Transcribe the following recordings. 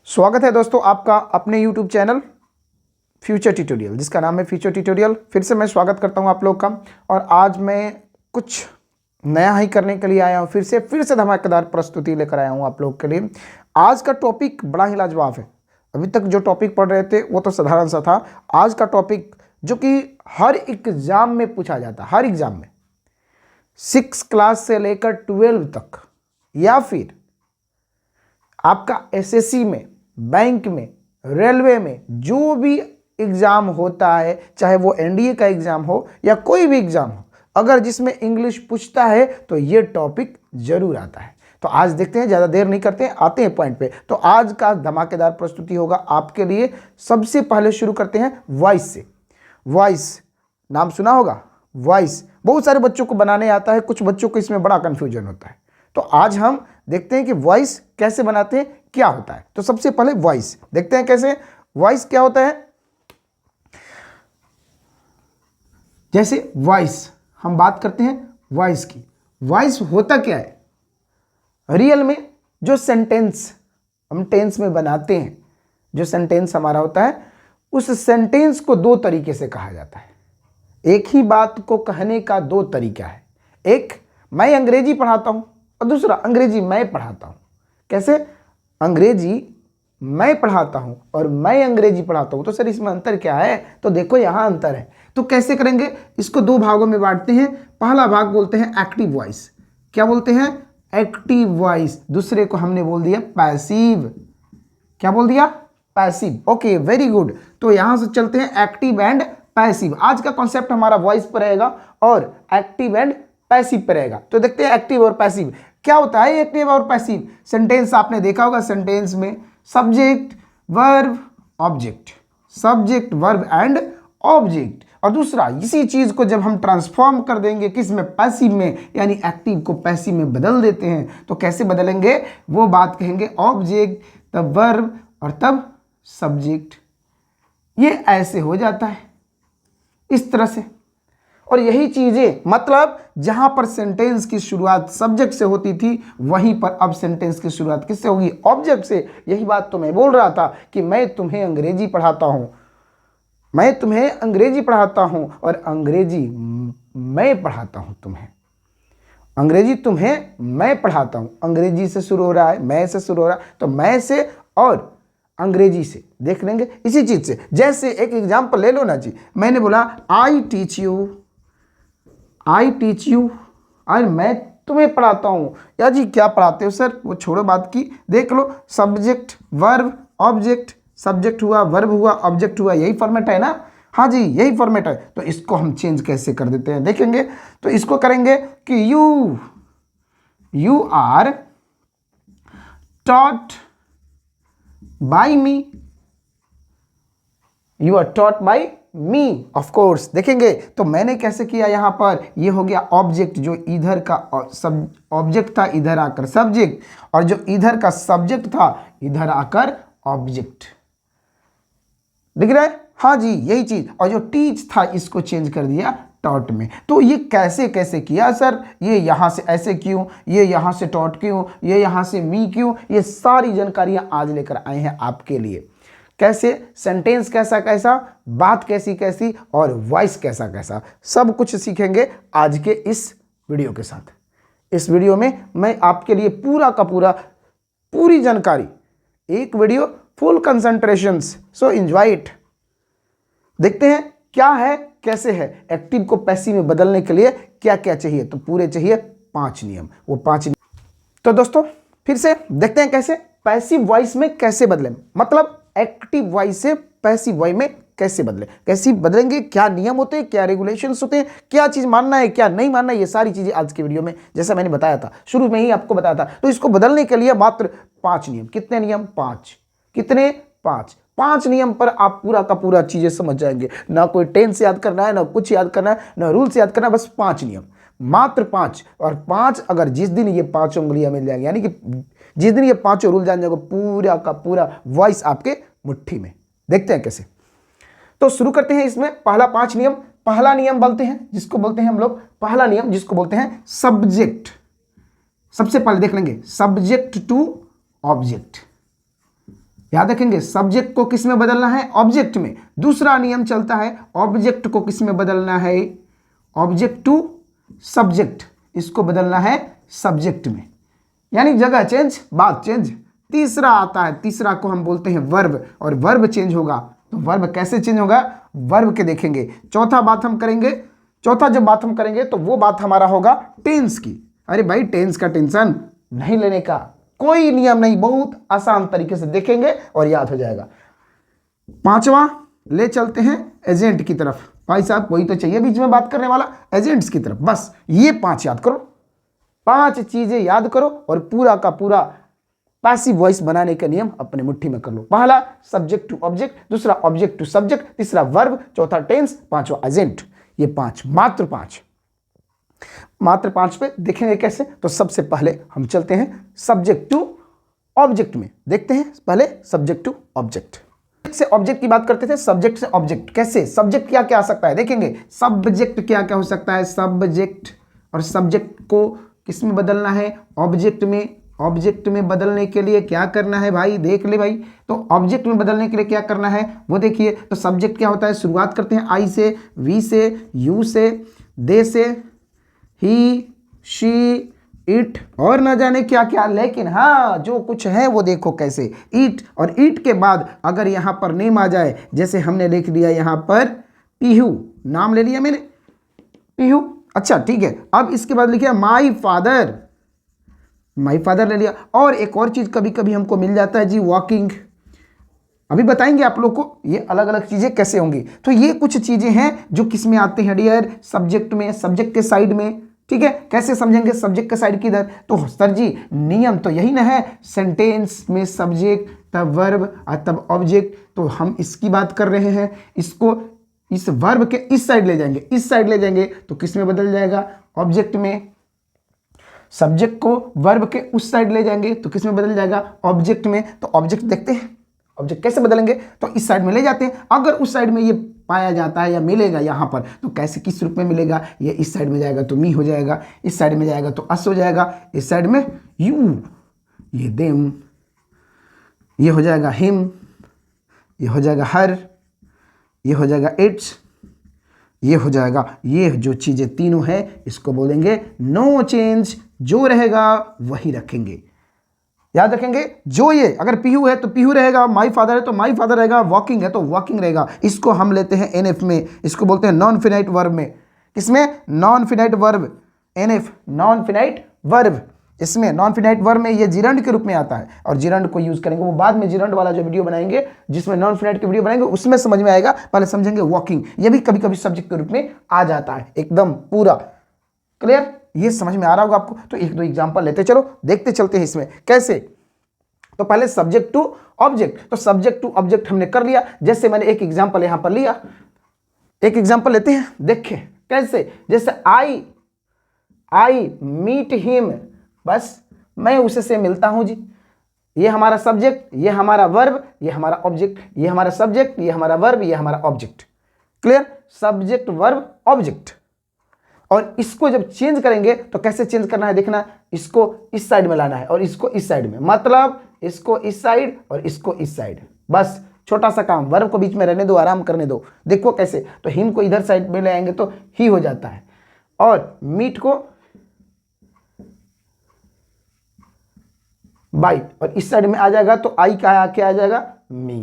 स्वागत है दोस्तों आपका अपने YouTube चैनल फ्यूचर ट्यूटोरियल, जिसका नाम है फ्यूचर ट्यूटोरियल। फिर से मैं स्वागत करता हूं आप लोग का। और आज मैं कुछ नया ही करने के लिए आया हूं। फिर से धमाकेदार प्रस्तुति लेकर आया हूं आप लोग के लिए। आज का टॉपिक बड़ा ही लाजवाब है। अभी तक जो टॉपिक पढ़ रहे थे वो तो साधारण सा था। आज का टॉपिक जो कि हर एग्जाम में पूछा जाता है, हर एग्जाम में 6 क्लास से लेकर 12 तक, या फिर आपका एसएससी में, बैंक में, रेलवे में जो भी एग्जाम होता है, चाहे वो एनडीए का एग्जाम हो या कोई भी एग्जाम हो, अगर जिसमें इंग्लिश पूछता है तो ये टॉपिक जरूर आता है। तो आज देखते हैं, ज़्यादा देर नहीं करते हैं, आते हैं पॉइंट पे। तो आज का धमाकेदार प्रस्तुति होगा आपके लिए। सबसे पहले शुरू करते हैं वॉइस से। वॉइस नाम सुना होगा, वॉइस बहुत सारे बच्चों को बनाने आता है, कुछ बच्चों को इसमें बड़ा कन्फ्यूजन होता है। तो आज हम देखते हैं कि वॉइस कैसे बनाते हैं, क्या होता है। तो सबसे पहले वॉइस देखते हैं कैसे। वॉइस क्या होता है? जैसे वॉइस हम बात करते हैं वॉइस की। वॉइस होता क्या है? रियल में जो सेंटेंस हम टेंस में बनाते हैं, जो सेंटेंस हमारा होता है, उस सेंटेंस को दो तरीके से कहा जाता है। एक ही बात को कहने का दो तरीका है। एक, मैं अंग्रेजी पढ़ाता हूं, और दूसरा, अंग्रेजी मैं पढ़ाता हूं। कैसे? अंग्रेजी मैं पढ़ाता हूं और मैं अंग्रेजी पढ़ाता हूं। तो सर इसमें अंतर क्या है? तो देखो यहां अंतर है। तो कैसे करेंगे? इसको दो भागों में बांटते हैं। पहला भाग बोलते हैं एक्टिव वॉइस। क्या बोलते हैं? Active voice. दूसरे को हमने बोल दिया पैसिव। क्या बोल दिया? पैसिव। Okay, very good. तो यहां से चलते हैं एक्टिव एंड पैसिव। आज का कॉन्सेप्ट हमारा वॉइस पर रहेगा और एक्टिव एंड पैसिव पे रहेगा। तो देखते हैं एक्टिव और पैसिव क्या होता है। एक्टिव और पैसिव सेंटेंस आपने देखा होगा। सेंटेंस में subject, verb, object, subject, verb and object. और दूसरा, इसी चीज को जब हम ट्रांसफॉर्म कर देंगे किस में? पैसिव में, यानी एक्टिव को पैसिव में बदल देते हैं। तो कैसे बदलेंगे वो बात कहेंगे। ऑब्जेक्ट, तब वर्ब और तब सब्जेक्ट। ये ऐसे हो जाता है, इस तरह से। और यही चीजें, मतलब जहां पर सेंटेंस की शुरुआत सब्जेक्ट से होती थी, वहीं पर अब सेंटेंस की शुरुआत किससे होगी? ऑब्जेक्ट से। यही बात तो मैं बोल रहा था कि मैं तुम्हें अंग्रेजी पढ़ाता हूं, मैं तुम्हें अंग्रेजी पढ़ाता हूं और अंग्रेजी मैं पढ़ाता हूं तुम्हें। अंग्रेजी तुम्हें मैं पढ़ाता हूं। अंग्रेजी से शुरू हो रहा है, मैं से शुरू हो रहा है, तो मैं से और अंग्रेजी से देख लेंगे इसी चीज से। जैसे एक एग्जाम्पल ले लो ना जी। मैंने बोला I teach you, I teach you, और मैं तुम्हें पढ़ाता हूं। या जी क्या पढ़ाते हो सर? वो छोड़ो बात की, देख लो। Subject, verb, object. सब्जेक्ट हुआ, वर्ब हुआ, ऑब्जेक्ट हुआ, यही फॉर्मेट है ना? हाँ जी, यही फॉर्मेट है। तो इसको हम चेंज कैसे कर देते हैं देखेंगे। तो इसको करेंगे कि you are taught by me, you are taught by me, of course. देखेंगे तो मैंने कैसे किया। यहां पर ये हो गया ऑब्जेक्ट, जो इधर का सब ऑब्जेक्ट था इधर आकर सब्जेक्ट, और जो इधर का सब्जेक्ट था इधर आकर ऑब्जेक्ट। दिख रहा है? हाँ जी, यही चीज। और जो टीच था इसको चेंज कर दिया टॉट में। तो ये कैसे कैसे किया सर? ये यहां से ऐसे क्यों, ये यहां से टॉट क्यों, ये यहां से मी क्यों, ये सारी जानकारियां आज लेकर आए हैं आपके लिए। कैसे सेंटेंस कैसा कैसा, बात कैसी कैसी, और वॉइस कैसा कैसा, सब कुछ सीखेंगे आज के इस वीडियो के साथ। इस वीडियो में मैं आपके लिए पूरा का पूरा पूरी जानकारी, एक video full concentration, so enjoy it. देखते हैं क्या है कैसे है। एक्टिव को पैसिव में बदलने के लिए क्या क्या चाहिए? तो पूरे चाहिए 5 नियम। वो 5 नियम तो दोस्तों फिर से देखते हैं कैसे पैसिव वॉइस में कैसे बदलें, मतलब एक्टिव वॉइस से पैसिव वॉइस में कैसे बदले, कैसे बदलेंगे, क्या नियम होते हैं, क्या रेगुलेशंस होते हैं, क्या चीज मानना है, क्या नहीं मानना है, ये सारी चीजें आज के वीडियो में, जैसा मैंने बताया था, शुरू में ही आपको बताया था। तो इसको बदलने के लिए मात्र 5 नियम। कितने नियम? 5। कितने? 5। 5 नियम पर आप पूरा का पूरा चीजें समझ जाएंगे। ना कोई टेंस याद करना है, ना कुछ याद करना है, ना रूल्स याद करना है, बस 5 नियम, मात्र 5। और 5 अगर जिस दिन ये 5 उंगलियां मिल जाएंगी, यानी कि जिस दिन ये 5 रूल जान जाएगा, पूरा का पूरा वॉइस आपके मुट्ठी में। देखते हैं कैसे। तो शुरू करते हैं इसमें पहला 5 नियम। पहला नियम बोलते हैं जिसको बोलते हैं हम लोग, पहला नियम जिसको बोलते हैं सब्जेक्ट। सबसे पहले देख लेंगे सब्जेक्ट टू ऑब्जेक्ट, याद रखेंगे सब्जेक्ट को किस में बदलना है, ऑब्जेक्ट में। दूसरा नियम चलता है ऑब्जेक्ट को किस में बदलना है, ऑब्जेक्ट टू सब्जेक्ट, इसको बदलना है सब्जेक्ट में, यानी जगह चेंज बात चेंज। तीसरा आता है, तीसरा को हम बोलते हैं वर्ब, और वर्ब चेंज होगा तो वर्ब कैसे चेंज होगा, वर्ब के देखेंगे। चौथा बात हम करेंगे, चौथा जब बात हम करेंगे तो वो बात हमारा होगा टेंस की। अरे भाई टेंस का टेंशन नहीं लेने का, कोई नियम नहीं, बहुत आसान तरीके से देखेंगे और याद हो जाएगा। पांचवा ले चलते हैं एजेंट की तरफ। भाई साहब कोई तो चाहिए बीच में बात करने वाला, एजेंट्स की तरफ। बस ये 5 याद करो, 5 चीजें याद करो और पूरा का पूरा पैसिव वॉइस बनाने का नियम अपने मुट्ठी में कर लो। पहला सब्जेक्ट टू ऑब्जेक्ट, दूसरा ऑब्जेक्ट टू सब्जेक्ट, तीसरा वर्ब, चौथा टेंस, पांचवा एजेंट। ये 5, मात्र 5, मात्र 5 पे देखेंगे कैसे। तो सबसे पहले हम चलते हैं सब्जेक्ट टू ऑब्जेक्ट में, देखते हैं पहले सब्जेक्ट टू ऑब्जेक्ट। से ऑब्जेक्ट की बात करते थे, सब्जेक्ट से ऑब्जेक्ट कैसे, सब्जेक्ट क्या क्या आ सकता है देखेंगे। सब्जेक्ट क्या क्या हो सकता है, सब्जेक्ट, और सब्जेक्ट को किस में बदलना है, ऑब्जेक्ट में। ऑब्जेक्ट में बदलने के लिए क्या करना है भाई, देख ले भाई। तो ऑब्जेक्ट में बदलने के लिए क्या करना है वो देखिए। तो सब्जेक्ट क्या होता है, शुरुआत करते हैं आई से, वी से, यू से, दे से, ही, शी, इट और न जाने क्या क्या। लेकिन हाँ जो कुछ है वो देखो कैसे, ईट, और ईट के बाद अगर यहाँ पर नेम आ जाए, जैसे हमने लिख दिया यहाँ पर पीहू, नाम ले लिया मैंने पीहू। अच्छा ठीक है, अब इसके बाद लिखिए माई फादर, माई फादर ले लिया। और एक और चीज कभी कभी हमको मिल जाता है जी, वॉकिंग। अभी बताएंगे आप लोग को ये अलग अलग चीजें कैसे होंगी। तो ये कुछ चीजें हैं जो किस में आते हैं डियर, सब्जेक्ट में, सब्जेक्ट के साइड में। ठीक है, कैसे समझेंगे सब्जेक्ट के साइड किधर। तो सर जी नियम तो यही ना है, सेंटेंस में सब्जेक्ट तब वर्ब और तब ऑब्जेक्ट। तो हम इसकी बात कर रहे हैं, इसको इस वर्ब के इस साइड ले जाएंगे, इस साइड ले जाएंगे तो किस में बदल जाएगा, ऑब्जेक्ट में। सब्जेक्ट को वर्ब के उस साइड ले जाएंगे तो किस में बदल जाएगा, ऑब्जेक्ट में। तो ऑब्जेक्ट देखते हैं, ऑब्जेक्ट कैसे बदलेंगे, तो इस साइड में ले जाते हैं। अगर उस साइड में ये पाया जाता है या मिलेगा यहाँ पर, तो कैसे किस रूप में मिलेगा, ये इस साइड में जाएगा तो मी हो जाएगा, इस साइड में जाएगा तो अस हो जाएगा, इस साइड में यू, ये देम, ये हो जाएगा हिम, ये हो जाएगा हर, ये हो जाएगा इट्स, ये हो जाएगा। ये जो चीजें तीनों हैं इसको बोलेंगे नो चेंज, जो रहेगा वही रखेंगे। याद रखेंगे, जो ये अगर पीहू है तो पीहू रहेगा, माई फादर है तो माई फादर रहेगा, वॉकिंग है तो वॉकिंग रहेगा। इसको हम लेते हैं एनएफ में, इसको बोलते हैं नॉन फिनाइट वर्ब में। किसमें, non finite verb, NF non finite verb. इसमें नॉन फिनाइट वर्ब में ये जिरंड के रूप में आता है, और जिरंड को यूज करेंगे वो बाद में, जिरंड वाला जो वीडियो बनाएंगे जिसमें नॉन फिनाइट की वीडियो बनाएंगे उसमें समझ में आएगा। पहले समझेंगे वॉकिंग, ये भी कभी कभी सब्जेक्ट के रूप में आ जाता है, एकदम पूरा क्लियर। ये समझ में आ रहा होगा आपको। तो एक दो एग्जांपल लेते चलो, देखते चलते हैं इसमें कैसे। तो पहले सब्जेक्ट टू ऑब्जेक्ट, तो सब्जेक्ट टू ऑब्जेक्ट हमने कर लिया। जैसे मैंने एक एग्जांपल यहां पर लिया, एक एग्जांपल लेते हैं, देखें कैसे। जैसे आई मीट हिम, बस मैं उससे मिलता हूं जी। ये हमारा सब्जेक्ट, ये हमारा वर्ब, ये हमारा ऑब्जेक्ट, ये हमारा सब्जेक्ट, ये हमारा वर्ब, ये हमारा object. Clear, subject verb object. और इसको जब चेंज करेंगे तो कैसे चेंज करना है देखना, इसको इस साइड में लाना है और इसको इस साइड में, मतलब इसको इस साइड और इसको इस साइड। बस छोटा सा काम, वर्ब को बीच में रहने दो, आराम करने दो। देखो कैसे, तो हिम को इधर साइड में ले आएंगे तो ही हो जाता है, और मीट को बाई, और इस साइड में आ जाएगा तो आई का क्या आ जाएगा, मी।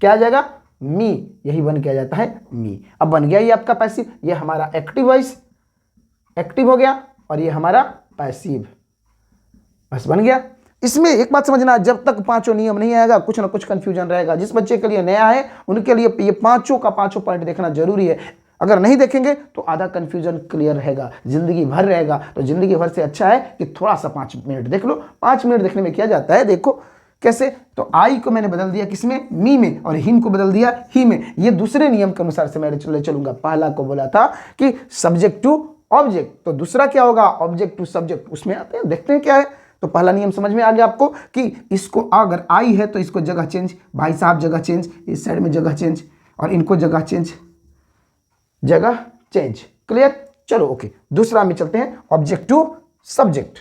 क्या आ जाएगा, मी। यही बन के आ जाता है मी। अब बन गया ये आपका पैसिव, ये हमारा एक्टिव वॉइस, एक्टिव हो गया, और ये हमारा पैसिव, बस बन गया। इसमें एक बात समझना, जब तक पांचों नियम नहीं आएगा कुछ ना कुछ कंफ्यूजन रहेगा। जिस बच्चे के लिए नया है उनके लिए ये पांचों का पांचों पॉइंट देखना जरूरी है। अगर नहीं देखेंगे तो आधा कंफ्यूजन क्लियर रहेगा, जिंदगी भर रहेगा। तो जिंदगी भर से अच्छा है कि थोड़ा सा 5 मिनट देख लो। 5 मिनट देखने में क्या जाता है, देखो कैसे। तो आई को मैंने बदल दिया किसमें, मी में, और हिम को बदल दिया ही में। ये दूसरे नियम के अनुसार से मैं चलूंगा। पहला को बोला था कि सब्जेक्ट टू ऑब्जेक्ट, तो दूसरा क्या होगा, ऑब्जेक्ट टू सब्जेक्ट। उसमें आते हैं, देखते हैं क्या है। तो पहला नियम समझ में आ गया आपको कि इसको अगर आई है तो इसको जगह चेंज, भाई साहब जगह चेंज, इस साइड में जगह चेंज, और इनको जगह चेंज, जगह चेंज। क्लियर, चलो ओके। दूसरा में चलते हैं, ऑब्जेक्ट टू सब्जेक्ट।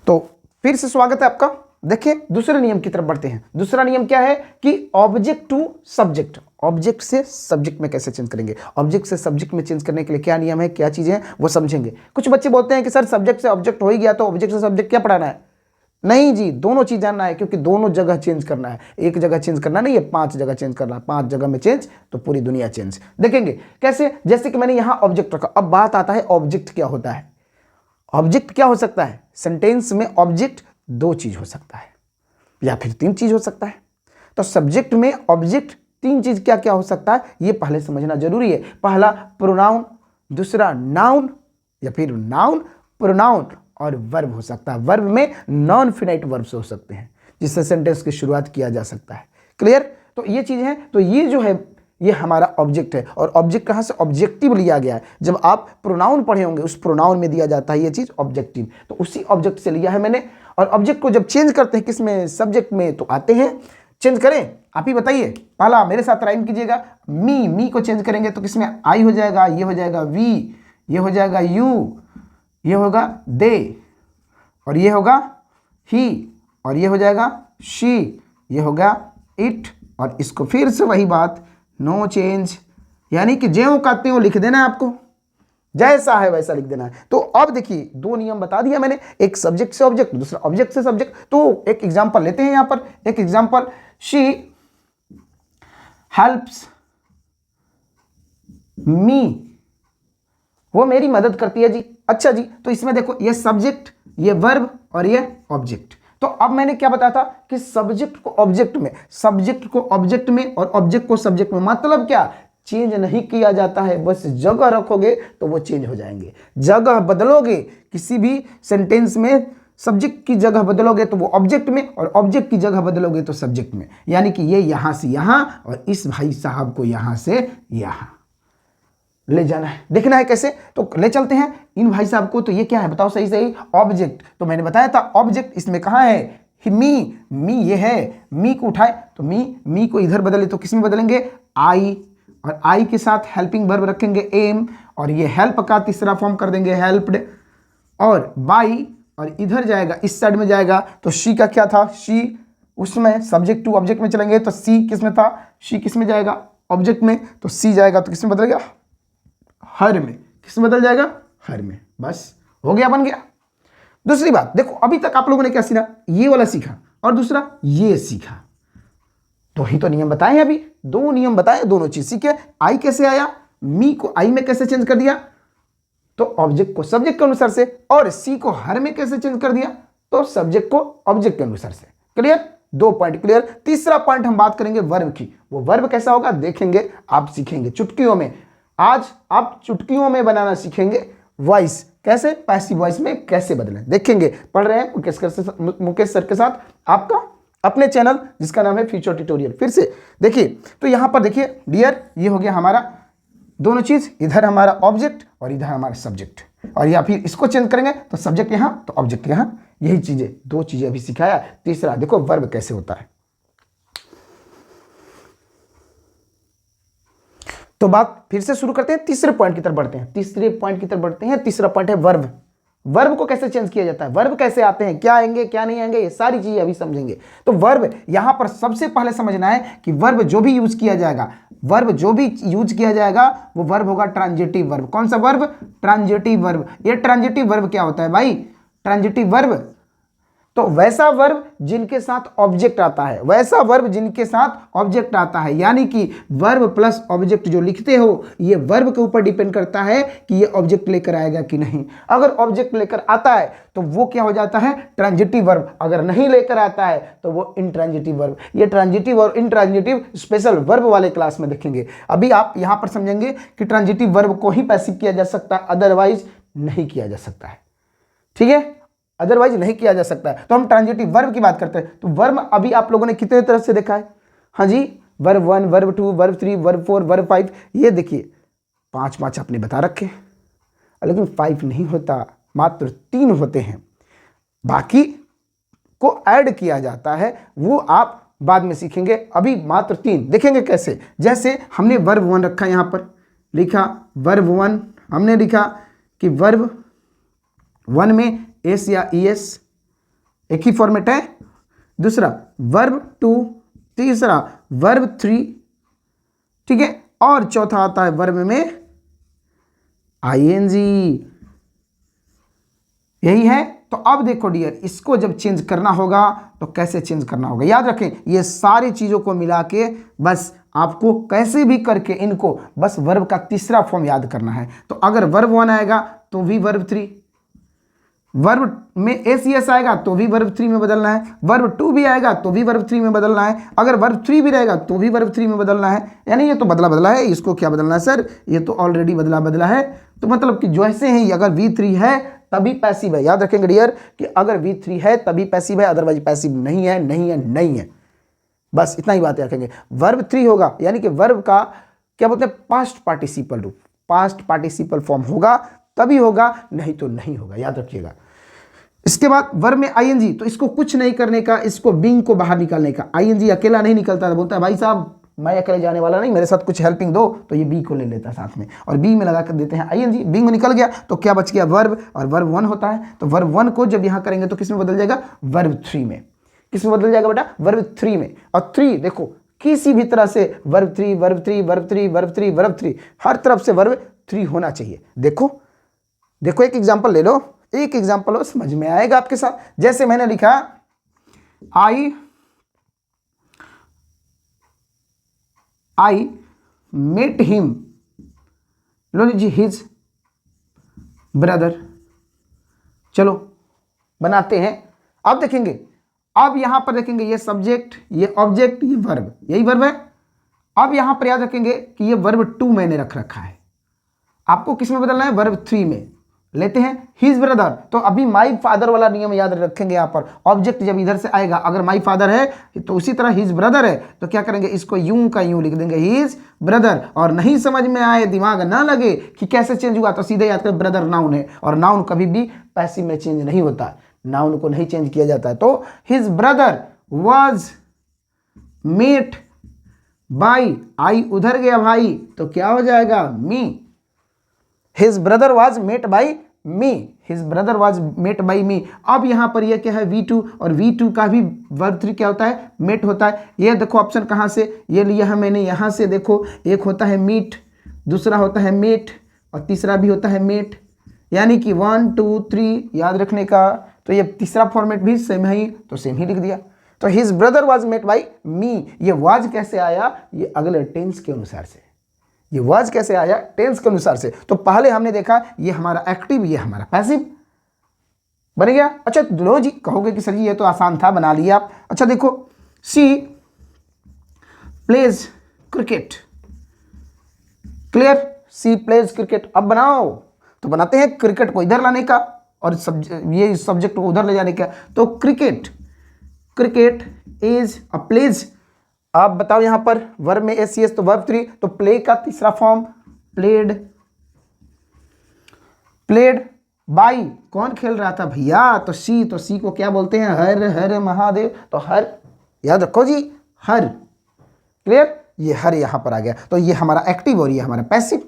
तो फिर से स्वागत है आपका। देखिए दूसरे नियम की तरफ बढ़ते हैं। दूसरा नियम क्या है कि ऑब्जेक्ट टू सब्जेक्ट, ऑब्जेक्ट से सब्जेक्ट में कैसे चेंज करेंगे। ऑब्जेक्ट से सब्जेक्ट में चेंज करने के लिए क्या नियम है, क्या चीजें हैं, वो समझेंगे। कुछ बच्चे बोलते हैं कि सर सब्जेक्ट से ऑब्जेक्ट हो ही गया तो ऑब्जेक्ट से सब्जेक्ट क्या पढ़ाना है। नहीं जी, दोनों चीज जानना है, क्योंकि दोनों जगह चेंज करना है। एक जगह चेंज करना नहीं है, 5 जगह चेंज करना है। 5 जगह में चेंज तो पूरी दुनिया चेंज। देखेंगे कैसे, जैसे कि मैंने यहां ऑब्जेक्ट रखा। अब बात आता है ऑब्जेक्ट क्या होता है। ऑब्जेक्ट क्या हो सकता है, सेंटेंस में ऑब्जेक्ट 2 चीज हो सकता है या फिर 3 चीज हो सकता है। तो सब्जेक्ट में ऑब्जेक्ट 3 चीज क्या क्या हो सकता है, ये पहले समझना जरूरी है। पहला प्रोनाउन, दूसरा नाउन या फिर नाउन, प्रोनाउन और वर्ब हो सकता है। वर्ब में नॉन फिनाइट वर्ब्स हो सकते हैं जिससे सेंटेंस की शुरुआत किया जा सकता है। क्लियर। तो ये चीज है। तो ये जो है ये हमारा ऑब्जेक्ट है। और ऑब्जेक्ट कहां से, ऑब्जेक्टिव लिया गया है। जब आप प्रोनाउन पढ़े होंगे उस प्रोनाउन में दिया जाता है ये चीज ऑब्जेक्टिव, तो उसी ऑब्जेक्ट से लिया है मैंने। और ऑब्जेक्ट को जब चेंज करते हैं किस में, सब्जेक्ट में, तो आते हैं चेंज करें। आप ही बताइए, पहला मेरे साथ राइम कीजिएगा। मी को चेंज करेंगे तो किसमें, आई हो जाएगा, ये हो जाएगा वी, ये हो जाएगा यू, ये होगा दे, और ये होगा ही, और ये हो जाएगा शी, ये होगा इट। और इसको फिर से वही बात, नो चेंज, यानी कि ज्यों का त्यों लिख देना है आपको, जैसा है वैसा लिख देना है। तो अब देखिए 2 नियम बता दिया मैंने, एक सब्जेक्ट से ऑब्जेक्ट, दूसरा ऑब्जेक्ट से सब्जेक्ट। तो एक एग्जांपल लेते हैं यहां पर। एक एग्जांपल, शी हेल्प्स मी, वो मेरी मदद करती है जी। अच्छा जी, तो इसमें देखो ये सब्जेक्ट, ये वर्ब और ये ऑब्जेक्ट। तो अब मैंने क्या बताया था कि सब्जेक्ट को ऑब्जेक्ट में, सब्जेक्ट को ऑब्जेक्ट में और ऑब्जेक्ट को सब्जेक्ट में, मतलब क्या, चेंज नहीं किया जाता है, बस जगह रखोगे तो वो चेंज हो जाएंगे। जगह बदलोगे किसी भी सेंटेंस में, सब्जेक्ट की जगह बदलोगे तो वो ऑब्जेक्ट में, और ऑब्जेक्ट की जगह बदलोगे तो सब्जेक्ट में। यानी कि ये यहां से यहां और इस भाई साहब को यहां से यहां ले जाना है। देखना है कैसे, तो ले चलते हैं इन भाई साहब को। तो ये क्या है बताओ, सही सही, ऑब्जेक्ट। तो मैंने बताया था ऑब्जेक्ट इसमें कहां है, मी ये है। मी को उठाए तो मी को इधर बदले तो किसमें बदलेंगे, आई, और आई के साथ हेल्पिंग वर्ब रखेंगे एम, और ये हेल्प का तीसरा फॉर्म कर देंगे हेल्प्ड, और बाई, और इधर जाएगा इस साइड में जाएगा तो शी का क्या था, शी, उसमें सब्जेक्ट टू ऑब्जेक्ट में चलेंगे तो सी किस में था, शी किस में जाएगा, ऑब्जेक्ट में, तो सी जाएगा तो किसमें बदलेगा, हर में। किस में बदल जाएगा, हर में। बस हो गया, बन गया। दूसरी बात देखो, अभी तक आप लोगों ने क्या सीखा, ये वाला सीखा, और दूसरा ये सीखा। 2 ही तो नियम बताए हैं अभी, 2 नियम बताए, दोनों चीज सीखे। आई कैसे आया, मी को आई में कैसे चेंज कर दिया, तो ऑब्जेक्ट को सब्जेक्ट के अनुसार से, और सी को हर में कैसे चेंज कर दिया, तो सब्जेक्ट को ऑब्जेक्ट के अनुसार से। Clear, 2 point clear. तीसरा पॉइंट हम बात करेंगे वर्ब की। वो वर्ब कैसा होगा देखेंगे, आप सीखेंगे चुटकियों में। आज आप चुटकियों में बनाना सीखेंगे वॉइस, कैसे, पैसिव वॉइस में कैसे बदलें, देखेंगे। पढ़ रहे हैं मुकेश सर के साथ, आपका अपने चैनल जिसका नाम है फ्यूचर ट्यूटोरियल। फिर से देखिए, तो यहां पर देखिए डियर, ये हो गया हमारा दोनों चीज, इधर हमारा ऑब्जेक्ट और इधर हमारा सब्जेक्ट, और या फिर इसको चेंज करेंगे तो सब्जेक्ट यहां तो ऑब्जेक्ट यहां। यही चीजें, 2 चीजें अभी सिखाया। तीसरा देखो वर्ब कैसे होता है। तो बात फिर से शुरू करते हैं, तीसरे पॉइंट की तरफ बढ़ते हैं। तीसरा पॉइंट है वर्ब। वर्ब को कैसे चेंज किया जाता है, वर्ब कैसे आते हैं, क्या आएंगे क्या नहीं आएंगे, ये सारी चीजें अभी समझेंगे। तो वर्ब यहां पर सबसे पहले समझना है कि वर्ब जो भी यूज किया जाएगा, वो वर्ब होगा ट्रांजिटिव वर्ब। कौन सा वर्ब, ट्रांजिटिव वर्ब। ये ट्रांजिटिव वर्ब क्या होता है भाई, ट्रांजिटिव वर्ब तो वैसा वर्ब जिनके साथ ऑब्जेक्ट आता है, यानी कि वर्ब प्लस ऑब्जेक्ट जो लिखते हो, ये वर्ब के ऊपर डिपेंड करता है कि ये ऑब्जेक्ट लेकर आएगा कि नहीं। अगर ऑब्जेक्ट लेकर आता है तो वो क्या हो जाता है, ट्रांजिटिव वर्ब। अगर नहीं लेकर आता है तो वो इंट्रांजिटिव वर्ब। ये ट्रांजिटिव और इंट्रांजिटिव स्पेशल वर्ब वाले क्लास में देखेंगे। अभी आप यहां पर समझेंगे कि ट्रांजिटिव वर्ब को ही पैसिव किया जा सकता है, अदरवाइज नहीं किया जा सकता है। ठीक है, अदरवाइज नहीं किया जा सकता है। तो हम ट्रांजिटिव वर्ब की बात करते हैं। तो वर्ब अभी आप लोगों ने कितने तरह से देखा है, हाँ जी, verb 1, verb 2, verb 3, verb 4, verb 5, ये देखिए 5 आपने बता रखे, लेकिन 5 नहीं होता, मात्र 3 होते हैं। बाकी को ऐड किया जाता है, वो आप बाद में सीखेंगे। अभी मात्र 3 देखेंगे कैसे। जैसे हमने वर्ब 1 रखा, यहां पर लिखा वर्ब 1, हमने लिखा कि वर्ब 1 में एस या ईएस एक ही फॉर्मेट है। दूसरा वर्ब टू, तीसरा वर्ब थ्री, ठीक है, और चौथा आता है वर्ब में आईएनजी। यही है। तो अब देखो डियर, इसको जब चेंज करना होगा तो कैसे चेंज करना होगा, याद रखें ये सारी चीजों को मिला के बस आपको कैसे भी करके इनको बस वर्ब का तीसरा फॉर्म याद करना है। तो अगर वर्ब वन आएगा तो भी वर्ब थ्री, वर्ब में एस आएगा तो भी वर्ब थ्री में बदलना है, वर्ब टू भी आएगा तो भी वर्ब थ्री में बदलना है, अगर वर्ब थ्री भी रहेगा तो भी वर्ब थ्री में बदलना है। यानी ये तो बदला बदला है, इसको क्या बदलना है सर, ये तो ऑलरेडी बदला बदला है। तो मतलब कि जैसे ही अगर V3 है तभी पैसिव है। याद रखेंगे डियर कि अगर V3 है तभी पैसिव है, अदरवाइज पैसिव नहीं है, नहीं है, नहीं है। बस इतना ही बात रखेंगे। वर्ब थ्री होगा यानी कि वर्ब का क्या बोलते हैं, पास्ट पार्टिसिपल रूप, पास्ट पार्टिसिपल फॉर्म होगा तभी होगा, नहीं तो नहीं होगा, याद रखिएगा। इसके बाद वर्ब में आईएनजी, तो इसको कुछ नहीं करने का, इसको बीइंग को बाहर निकालने का। आईएनजी अकेला नहीं निकलता, बोलता है भाई साहब मैं अकेले जाने वाला नहीं, मेरे साथ कुछ हेल्पिंग दो, तो ये बी को ले लेता है साथ में और बी में लगा कर देते हैं आईएनजी। बीइंग में निकल गया तो क्या बच गया, वर्ब, और वर्ब वन होता है। तो वर्ब वन को जब यहां करेंगे तो किस में बदल जाएगा, वर्ब थ्री में। किस में बदल जाएगा बेटा, वर्ब थ्री में। और थ्री देखो किसी भी तरह से verb three, verb three, verb three, verb three, verb three, हर तरफ से वर्ब थ्री होना चाहिए। देखो देखो एक एग्जांपल ले लो, एक एग्जांपल हो, समझ में आएगा आपके साथ। जैसे मैंने लिखा आई मेट हिम, लो जी, हिज ब्रदर। चलो बनाते हैं। अब देखेंगे, अब यहां पर देखेंगे ये सब्जेक्ट, ये ऑब्जेक्ट, ये वर्ब, यही वर्ब है। अब यहां पर याद रखेंगे कि ये वर्ब टू मैंने रख रखा है, आपको किस में बदलना है, वर्ब थ्री में। लेते हैं हिज ब्रदर, तो अभी माई फादर वाला नियम याद रखेंगे। यहां पर ऑब्जेक्ट जब इधर से आएगा, अगर माई फादर है तो उसी तरह हिज ब्रदर है तो क्या करेंगे, इसको यूं का यूं लिख देंगे, हिज ब्रदर। और नहीं समझ में आए, दिमाग ना लगे कि कैसे चेंज हुआ, तो सीधे याद करें ब्रदर नाउन है, और नाउन कभी भी पैसिव में चेंज नहीं होता, नाउन को नहीं चेंज किया जाता है। तो his brother was met by, I उधर गया भाई, तो क्या हो जाएगा, me. His brother was met by me, his brother was met by me. अब यहां पर यह क्या है, V2, और V2 का भी वर्ब थ्री क्या होता है, मेट होता है। ये देखो ऑप्शन कहां से ये लिया है मैंने, यहां से देखो, एक होता है मीट, दूसरा होता है मेट, और तीसरा भी होता है मेट। यानी कि 1 2 3 याद रखने का। तो ये तीसरा फॉर्मेट भी सेम है ही, तो सेम ही लिख दिया। तो his brother was met by me, ये वाज कैसे आया, ये अगले टेंस के अनुसार से, ये वाज कैसे आया, टेंस के अनुसार से। तो पहले हमने देखा ये हमारा एक्टिव, ये हमारा पैसिव बन गया। अच्छा लो जी, कहोगे कि सर जी ये तो आसान था, बना लिया आप। अच्छा देखो, सी प्लेज क्रिकेट, क्लियर, सी प्लेज क्रिकेट। अब बनाओ, तो बनाते हैं क्रिकेट को इधर लाने का और ये सब्जेक्ट को उधर ले जाने का। तो cricket, cricket is a plays. आप बताओ यहां पर वर्ब में एस तो वर्ब थ्री, तो प्ले का तीसरा फॉर्म प्लेड, प्लेड बाई, कौन खेल रहा था भैया, तो सी। तो सी को क्या बोलते हैं, हर हर महादेव। तो हर, याद रखो जी, हर, क्लियर, ये हर यहां पर आ गया। तो ये हमारा एक्टिव और ये हमारा पैसिव,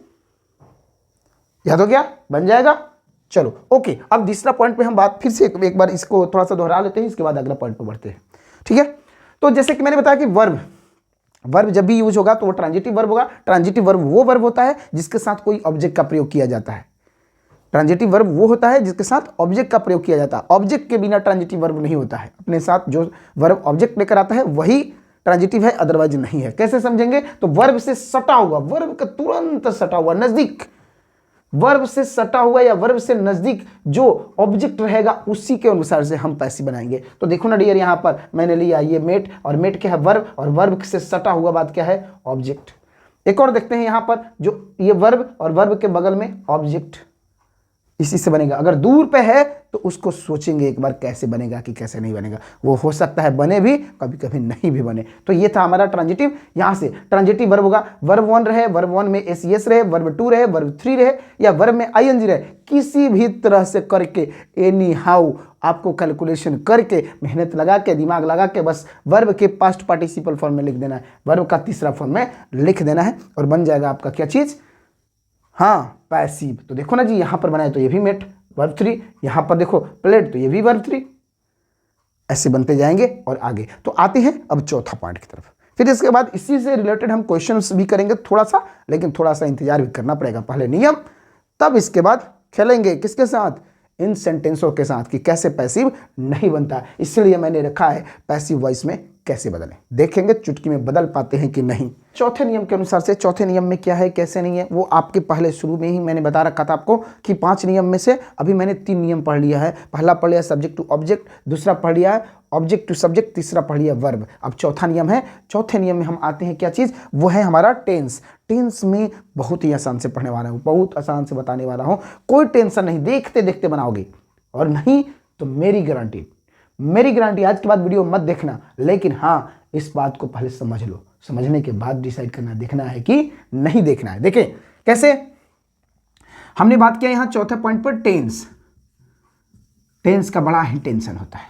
याद हो गया, बन जाएगा। चलो ओके, अब दूसरा पॉइंट पे हम बात फिर से एक बार इसको थोड़ा सा दोहरा लेते हैं, इसके बाद अगला पॉइंट पे बढ़ते हैं, ठीक है। तो जैसे कि मैंने बताया कि वर्ब, वर्ब जब भी यूज होगा तो वो ट्रांजिटिव वर्ब होगा। ट्रांजिटिव वर्ब वो वर्ब होता है जिसके साथ कोई ऑब्जेक्ट का प्रयोग किया जाता है। ट्रांजिटिव वर्ब वो होता है जिसके साथ ऑब्जेक्ट का प्रयोग किया जाता है। ऑब्जेक्ट के बिना ट्रांजिटिव वर्ब नहीं होता है, अपने साथ जो वर्ब ऑब्जेक्ट लेकर आता है वही ट्रांजिटिव है, अदरवाइज नहीं है। कैसे समझेंगे, तो वर्ब से सटा हुआ, वर्ब का तुरंत सटा हुआ, नजदीक, वर्ब से सटा हुआ या वर्ब से नजदीक जो ऑब्जेक्ट रहेगा उसी के अनुसार से हम पैसिव बनाएंगे। तो देखो ना डियर, यहां पर मैंने लिया ये मेट, और मेट क्या है, वर्ब, और वर्ब से सटा हुआ बात क्या है, ऑब्जेक्ट। एक और देखते हैं यहां पर, जो ये वर्ब और वर्ब के बगल में ऑब्जेक्ट, इसी से बनेगा। अगर दूर पे है तो उसको सोचेंगे एक बार कैसे बनेगा कि कैसे नहीं बनेगा, वो हो सकता है बने भी, कभी कभी नहीं भी बने। तो ये था हमारा ट्रांजिटिव। यहां से ट्रांजिटिव वर्ब होगा, वर्ब वन रहे, वर्ब वन में एस रहे, वर्ब टू रहे, वर्ब थ्री रहे, या वर्ब में आईएनजी रहे, किसी भी तरह से करके, एनी हाउ आपको कैलकुलेशन करके, मेहनत लगा के, दिमाग लगा के बस वर्ब के पास्ट पार्टिसिपल फॉर्म में लिख देना है, वर्ब का तीसरा फॉर्म में लिख देना है, और बन जाएगा आपका क्या चीज, हाँ पैसिव। तो देखो ना जी, यहां पर बनाए तो ये भी मेट वर्ब थ्री, यहां पर देखो प्लेड, तो ये भी वर्ब थ्री, ऐसे बनते जाएंगे और आगे। तो आते हैं अब चौथा पॉइंट की तरफ। फिर इसके बाद इसी से रिलेटेड हम क्वेश्चंस भी करेंगे थोड़ा सा, लेकिन थोड़ा सा इंतजार भी करना पड़ेगा, पहले नियम, तब इसके बाद खेलेंगे किसके साथ, इन सेंटेंसों के साथ कि कैसे पैसिव नहीं बनता। इसलिए मैंने रखा है पैसिव वॉइस में कैसे बदलें, देखेंगे चुटकी में बदल पाते हैं कि नहीं। चौथे नियम के अनुसार से, चौथे नियम में क्या है कैसे नहीं है वो आपके पहले शुरू में ही मैंने बता रखा था आपको कि 5 नियम में से अभी मैंने 3 नियम पढ़ लिया है। पहला पढ़ लिया सब्जेक्ट टू ऑब्जेक्ट, दूसरा पढ़ लिया है ऑब्जेक्ट टू सब्जेक्ट, तीसरा पढ़ लिया वर्ब। अब चौथा नियम है। चौथे नियम में हम आते हैं क्या चीज़, वो है हमारा टेंस। टेंस में बहुत ही आसान से पढ़ने वाला हूँ, बहुत आसान से बताने वाला हूँ, कोई टेंशन नहीं, देखते देखते बनाओगे, और नहीं तो मेरी गारंटी आज के बाद वीडियो मत देखना, लेकिन हाँ इस बात को पहले समझ लो, समझने के बाद डिसाइड करना, देखना है कि नहीं देखना है। देखें कैसे, हमने बात किया यहां चौथे पॉइंट पर टेंस। टेंस का बड़ा ही टेंशन होता है,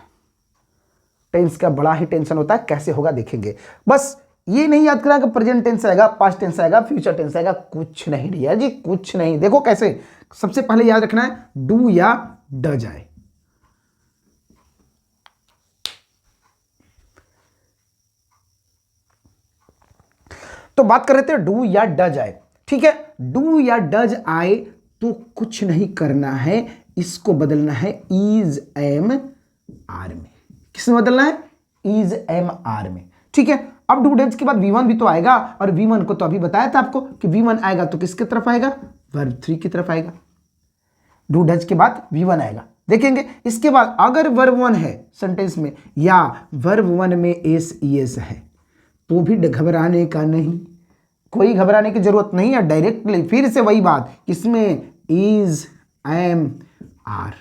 टेंस का बड़ा ही टेंशन होता है, कैसे होगा देखेंगे। बस ये नहीं याद करना कि प्रेजेंट टेंस आएगा, पास्ट टेंस आएगा, फ्यूचर टेंस आएगा, कुछ नहीं भैया जी, कुछ नहीं। देखो कैसे, सबसे पहले याद रखना है डू या डज आए। तो बात कर रहे थे डू या डज आए, ठीक है। डू या डज आए तो कुछ नहीं करना है, इसको बदलना है इज एम आर में। किसमें बदलना है, इज एम आर में, ठीक है। अब डू डज के बाद V1 भी तो आएगा, और V1 को तो अभी बताया था आपको कि V1 आएगा तो किसकी तरफ आएगा, वर्ब 3 की तरफ आएगा। डू डज के बाद V1 आएगा, देखेंगे। इसके बाद अगर वर्ब 1 है सेंटेंस में या वर्ब 1 में एस ईएस है तो भी घबराने का नहीं, कोई घबराने की जरूरत नहीं है। डायरेक्टली फिर से वही बात, किसमें, इज एम आर,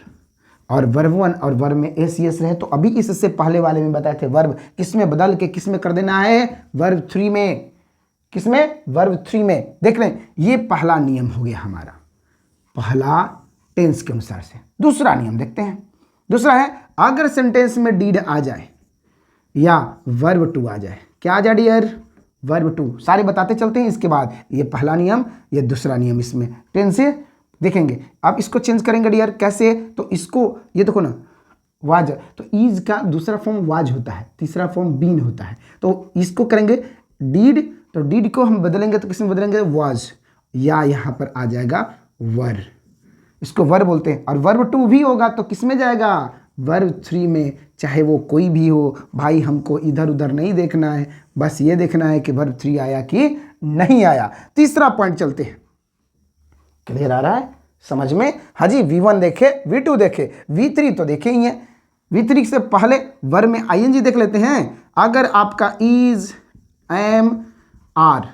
और वर्ब 1 और वर्ब में एस ईएस रहे तो अभी इससे पहले वाले में बताए थे वर्ब किसमें बदल के किसमें कर देना है, वर्ब 3 में। किसमें, वर्ब 3 में। देख लें, ये पहला नियम हो गया हमारा, पहला टेंस के अनुसार से। दूसरा नियम देखते हैं। दूसरा है अगर सेंटेंस में डीड आ जाए या वर्ब 2 आ जाए, क्या आ जाए डियर, वर्ब 2। सारे बताते चलते हैं, इसके बाद ये पहला नियम, ये दूसरा नियम इसमें टेंस से देखेंगे। अब इसको चेंज करेंगे डियर, कैसे, तो इसको ये देखो ना, वाज, तो ईज का दूसरा फॉर्म वाज होता है, तीसरा फॉर्म बीन होता है, तो इसको करेंगे डीड, तो डीड को हम बदलेंगे तो किसमें बदलेंगे, वाज, या यहाँ पर आ जाएगा वर, इसको वर बोलते हैं। और वर्ब 2 भी होगा तो किसमें जाएगा, वर्ब 3 में, चाहे वो कोई भी हो भाई, हमको इधर उधर नहीं देखना है, बस ये देखना है कि वर्ब 3 आया कि नहीं आया। तीसरा पॉइंट चलते हैं, क्लियर आ रहा है समझ में, हाँ जी। V1 देखे, V2 देखे, V3 तो देखे ही है। V3 से पहले वर्ब में ING देख लेते हैं। अगर आपका is am are,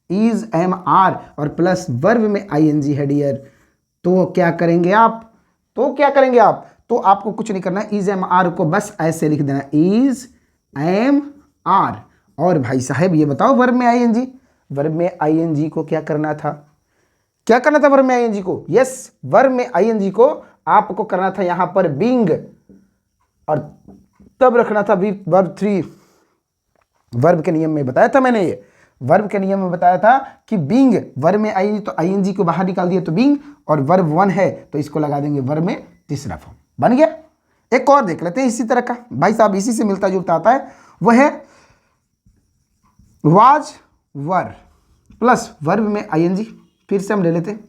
is am are और प्लस वर्ब में ING है डियर, तो क्या करेंगे आप, तो आपको कुछ नहीं करना है, इज एम आर को बस ऐसे लिख देना, इज एम आर। और भाई साहब ये बताओ वर्ब में ING, वर्ब में ING को क्या करना था, वर्ब में ING को, यस, वर्ब में ING को आपको करना था यहां पर बीइंग, और तब रखना था वर्ब 3। वर्ब के नियम में बताया था मैंने, ये वर्ब के नियम में बताया था कि बीइंग, वर्ब में ING तो ING को बाहर निकाल दिया तो बीइंग, और वर्ब 1 है तो इसको लगा देंगे वर्ब में तीसरा फॉर्म, बन गया। एक और देख लेते हैं इसी तरह का, भाई साहब इसी से मिलता जुलता आता है, वह है वाज वर प्लस वर्ब में ING। फिर से हम ले लेते हैं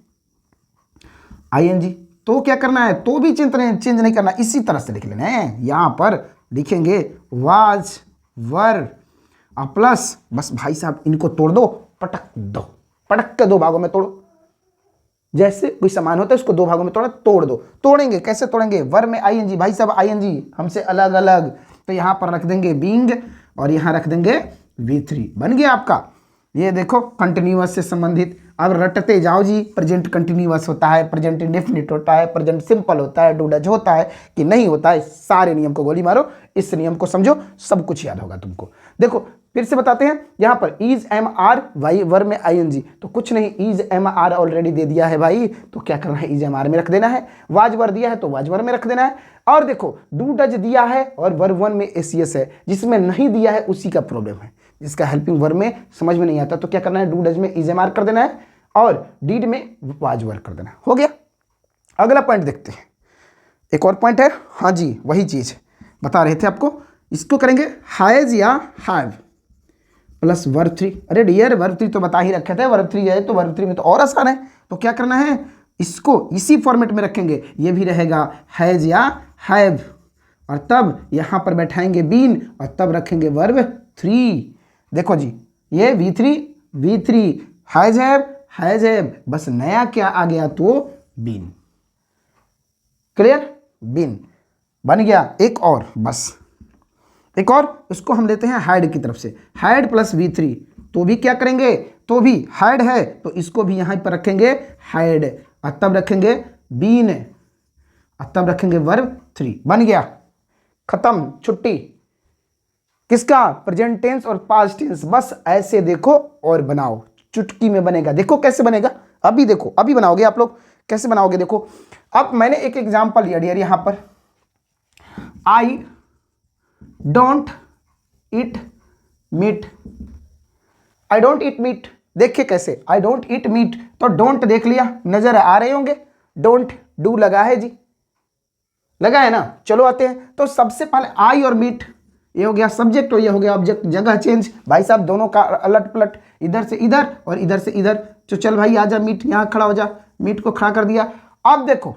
ING, तो क्या करना है, तो भी चेंज नहीं करना, इसी तरह से लिख लेना है। यहां पर लिखेंगे वाज वर प्लस, बस भाई साहब इनको तोड़ दो, पटक के 2 भागों में तोड़ो, जैसे कोई सामान होता है उसको 2 भागों में तोड़ दो। तोड़ेंगे कैसे तोड़ेंगे, वर्ब में ING, भाई साहब ING हमसे अलग अलग, तो यहां पर रख देंगे बीइंग और यहां रख देंगे V3, बन गया आपका। ये देखो कंटिन्यूअस से संबंधित, अब रटते जाओ जी। प्रेजेंट कंटिन्यूअस होता है, प्रेजेंट इंडेफिनिट होता है, प्रेजेंट सिंपल होता है, डू डज होता है कि नहीं होता है, सारे नियम को गोली मारो, इस नियम को समझो, सब कुछ याद होगा तुमको। देखो फिर से बताते हैं, यहां पर इज एम आर, भाई वर्ब में ING, तो कुछ नहीं, इज एम आर ऑलरेडी दे दिया है भाई, तो क्या करना है, इज एम आर में रख देना है। वाज वर दिया है तो वाज वर में रख देना है। और देखो डू डज दिया है और वर्ब 1 में एसीएस है, जिसमें नहीं दिया है उसी का प्रॉब्लम है, जिसका हेल्पिंग वर्ब में समझ में नहीं आता, तो क्या करना है, डू डज में इज एम आर कर देना है और डीड में वाज वर कर देना, हो गया। अगला पॉइंट देखते हैं, एक और पॉइंट है, हाँ जी वही चीज, बता रहे थे आपको। इसको करेंगे हैज या हैव प्लस वर्ब 3। अरे डियर वर्ब 3 तो बता ही रखे थे, वर्ब 3 है तो वर्ब 3 में तो और आसान है। तो क्या करना है, इसको इसी फॉर्मेट में रखेंगे, ये भी रहेगा हैज या हैव, और तब यहां पर बैठाएंगे बीन और तब रखेंगे वर्ब 3। देखो जी, ये V3 हैज हैव, बस नया क्या आ गया तो बीन। क्लियर, बीन बन गया। एक और, बस एक और, इसको हम लेते हैं हैड की तरफ से, हैड प्लस V3, तो भी क्या करेंगे, तो भी हैड है तो इसको भी यहां पर रखेंगे हैड, और तब रखेंगे बीन, और तब रखेंगे वर्ब 3। बन गया, खत्म, छुट्टी। किसका, प्रेजेंट टेंस और पास्ट टेंस। बस ऐसे देखो और बनाओ, चुटकी में बनेगा। देखो कैसे बनेगा, अभी देखो, अभी बनाओगे आप लोग, कैसे बनाओगे देखो। अब मैंने एक एग्जांपल लिया डियर, यहां पर I don't eat meat, I don't eat meat. देखिए कैसे, आई डोंट ईट मीट, तो डोंट देख लिया, नजर आ रहे होंगे, डोंट डू लगा है जी, लगा है ना। चलो आते हैं, तो सबसे पहले आई और मीट, ये हो गया सब्जेक्ट और ये हो गया ऑब्जेक्ट, जगह चेंज भाई साहब, दोनों का अलट पलट, इधर से इधर और इधर से इधर। तो चल भाई आजा मीट, यहां खड़ा हो जा, मीट को खड़ा कर दिया। अब देखो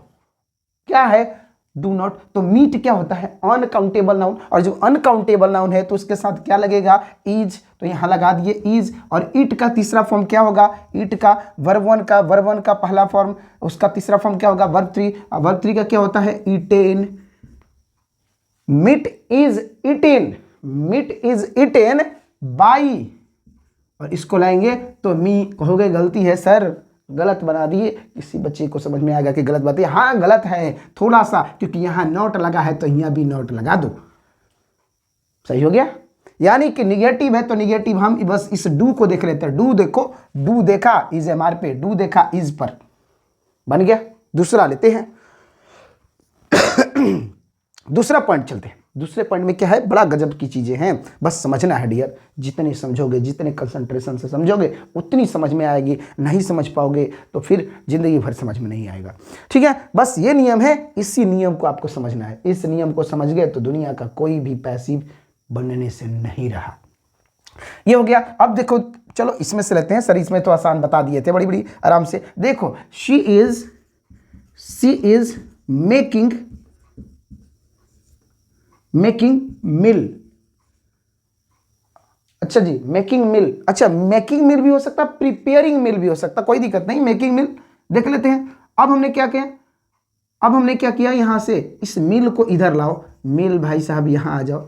क्या है, डू नॉट, तो मीट क्या होता है, अनकाउंटेबल नाउन, और जो अनकाउंटेबल नाउन है तो उसके साथ क्या लगेगा, इज, तो यहां लगा दिए इज। और ईट का तीसरा फॉर्म क्या होगा, ईट का वर्ब वन का पहला फॉर्म, उसका तीसरा फॉर्म क्या होगा, वर्ब 3, वर्ब 3 का क्या होता है, eaten. Meat is eaten, meat is eaten by, और इसको लाएंगे तो मी, कहोगे गलती है सर, गलत बना दिए, किसी बच्चे को समझ में आएगा कि गलत बात है। हाँ गलत है थोड़ा सा, क्योंकि यहां नोट लगा है तो यहां भी नोट लगा दो, सही हो गया। यानी कि निगेटिव है तो निगेटिव हम बस इस डू को देख लेते हैं, डू देखो, डू देखा इज एमआर पे, डू देखा इज पर, बन गया। दूसरा लेते हैं दूसरा पॉइंट चलते हैं। दूसरे पॉइंट में क्या है, बड़ा गजब की चीजें हैं, बस समझना है डियर, जितने समझोगे, जितने कंसंट्रेशन से समझोगे उतनी समझ में आएगी, नहीं समझ पाओगे तो फिर जिंदगी भर समझ में नहीं आएगा। ठीक है, बस ये नियम है, इसी नियम को आपको समझना है। इस नियम को समझ गए तो दुनिया का कोई भी पैसिव बनने से नहीं रहा। ये हो गया। अब देखो चलो इसमें से लेते हैं सर, इसमें तो आसान बता दिए थे बड़ी बड़ी आराम से। देखो शी इज मेकिंग मिल। अच्छा जी, मेकिंग मिल, अच्छा मेकिंग मिल भी हो सकता, प्रिपेयरिंग मिल भी हो सकता, कोई दिक्कत नहीं, मेकिंग मिल देख लेते हैं। अब हमने क्या किया, यहां से इस मिल को इधर लाओ, मिल भाई साहब यहां आ जाओ,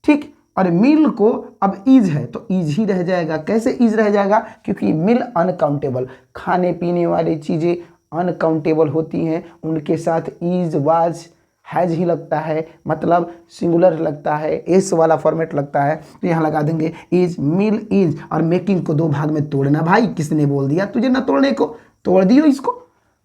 ठीक। और मिल को अब इज है तो इज ही रह जाएगा। कैसे इज रह जाएगा, क्योंकि मिल अनकाउंटेबल, खाने पीने वाली चीजें अनकाउंटेबल होती हैं, उनके साथ इज वाज हैज ही लगता है, मतलब सिंगुलर लगता है, एस वाला फॉर्मेट लगता है, तो यहाँ लगा देंगे इज, मिल इज। और मेकिंग को दो भाग में तोड़ना, भाई किसने बोल दिया तुझे ना तोड़ने को, तोड़ दियो इसको,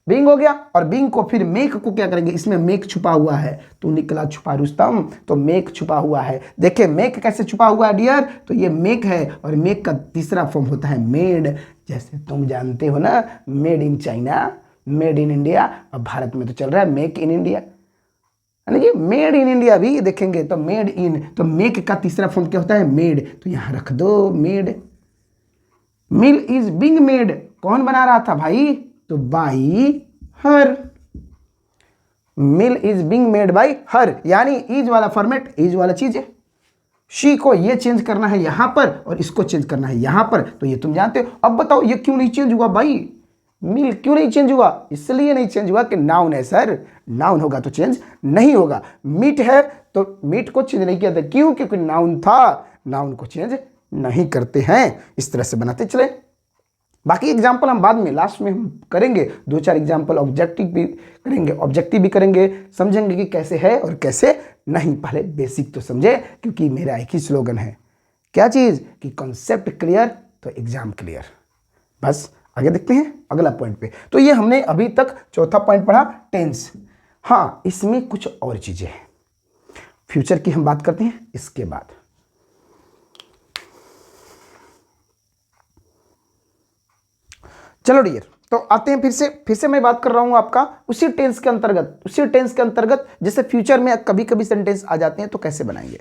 बिंग हो गया। और बिंग को फिर मेक को क्या करेंगे, इसमें मेक छुपा हुआ है, तू निकला छुपा रुस्तम, तो मेक छुपा हुआ है। देखिए मेक कैसे छुपा हुआ है डियर, तो ये मेक है, और मेक का तीसरा फॉर्म होता है मेड, जैसे तुम जानते हो ना, made in China, made in India. अब भारत में तो चल रहा है make in India, made in India भी देखेंगे तो मेड इन, तो मेक का तीसरा फॉर्म क्या होता है, मेड, तो यहां रख दो made. Mill is being made, कौन बना रहा था भाई, तो by her, mill is being made by her, यानी इज वाला फॉर्मेट, इज वाला चीज है। शी को ये चेंज करना है यहां पर और इसको चेंज करना है यहां पर, तो ये तुम जानते हो। अब बताओ ये क्यों नहीं चेंज हुआ भाई, मिल क्यों नहीं चेंज हुआ, इसलिए नहीं चेंज हुआ कि नाउन है सर, नाउन होगा तो चेंज नहीं होगा। मीट है तो मीट को चेंज नहीं किया था, क्यों, क्योंकि नाउन था, नाउन को चेंज नहीं करते हैं। इस तरह से बनाते चले। बाकी एग्जाम्पल हम बाद में लास्ट में हम करेंगे, 2-4 एग्जाम्पल ऑब्जेक्टिव भी करेंगे, समझेंगे कि कैसे है और कैसे नहीं। पहले बेसिक तो समझे, क्योंकि मेरा एक ही स्लोगन है, क्या चीज, कि कॉन्सेप्ट क्लियर तो एग्जाम क्लियर। बस आगे देखते हैं अगला पॉइंट पे। तो ये हमने अभी तक चौथा पॉइंट पढ़ा, टेंस। हाँ इसमें कुछ और चीजें हैं, फ्यूचर की हम बात करते हैं इसके बाद। चलो डियर, तो आते हैं फिर से मैं बात कर रहा हूं आपका उसी टेंस के अंतर्गत जैसे फ्यूचर में कभी कभी सेंटेंस आ जाते हैं तो कैसे बनाएंगे,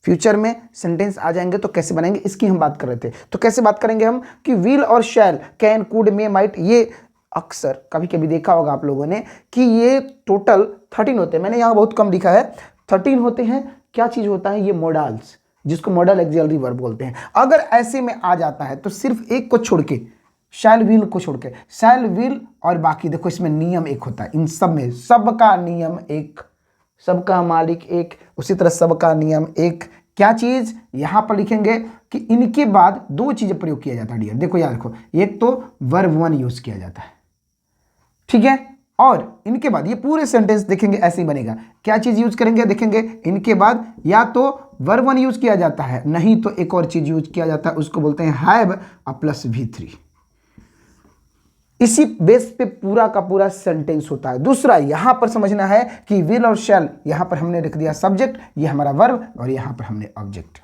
फ्यूचर में सेंटेंस आ जाएंगे तो कैसे बनाएंगे, इसकी हम बात कर रहे थे। तो कैसे बात करेंगे हम कि विल और शैल, कैन, कुड, मे, माइट, ये अक्सर कभी कभी देखा होगा आप लोगों ने कि ये टोटल 13 होते हैं। मैंने यहाँ बहुत कम लिखा है, 13 होते हैं। क्या चीज होता है, ये मोडाल्स, जिसको मॉडल एक्सिलरी वर्ब बोलते हैं। अगर ऐसे में आ जाता है तो सिर्फ एक को छोड़ के, शैल विल को छोड़ के, शैल विल और बाकी देखो इसमें नियम एक होता है, इन सब में सबका नियम एक, सबका मालिक एक, उसी तरह सबका नियम एक। क्या चीज यहां पर लिखेंगे कि इनके बाद दो चीजें प्रयोग किया जाता है डियर, देखो याद रखो, एक तो वर्ब वन यूज किया जाता है, ठीक है, और इनके बाद ये पूरे सेंटेंस देखेंगे ऐसे ही बनेगा। क्या चीज यूज करेंगे देखेंगे, इनके बाद या तो वर्ब वन यूज किया जाता है, नहीं तो एक और चीज यूज किया जाता है, उसको बोलते हैं हैव प्लस V3। इसी बेस पे पूरा का पूरा सेंटेंस होता है। दूसरा यहां पर समझना है कि विल और शैल, यहां पर हमने रख दिया सब्जेक्ट, ये हमारा वर्ब, और यहां पर हमने ऑब्जेक्ट।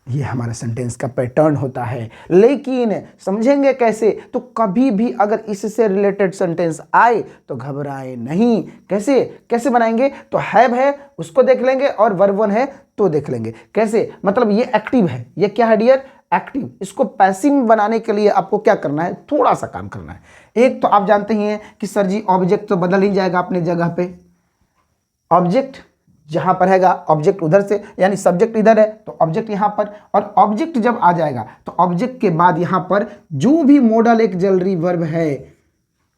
ये हमारा सेंटेंस का पैटर्न होता है। लेकिन समझेंगे कैसे, तो कभी भी अगर इससे रिलेटेड सेंटेंस आए तो घबराए नहीं। कैसे कैसे बनाएंगे, तो हैव है उसको देख लेंगे और वर्ब वन है तो देख लेंगे। कैसे, मतलब ये एक्टिव है, ये क्या है डियर, एक्टिव। इसको पैसिव बनाने के लिए आपको क्या करना है, थोड़ा सा काम करना है। एक तो आप जानते ही हैं कि सर जी ऑब्जेक्ट तो बदल ही जाएगा अपनी जगह पे, ऑब्जेक्ट जहां पर हैगा ऑब्जेक्ट उधर से, यानी सब्जेक्ट इधर है तो ऑब्जेक्ट यहां पर, और ऑब्जेक्ट जब आ जाएगा तो ऑब्जेक्ट के बाद यहां पर जो भी मॉडल एक्सिलरी वर्ब है,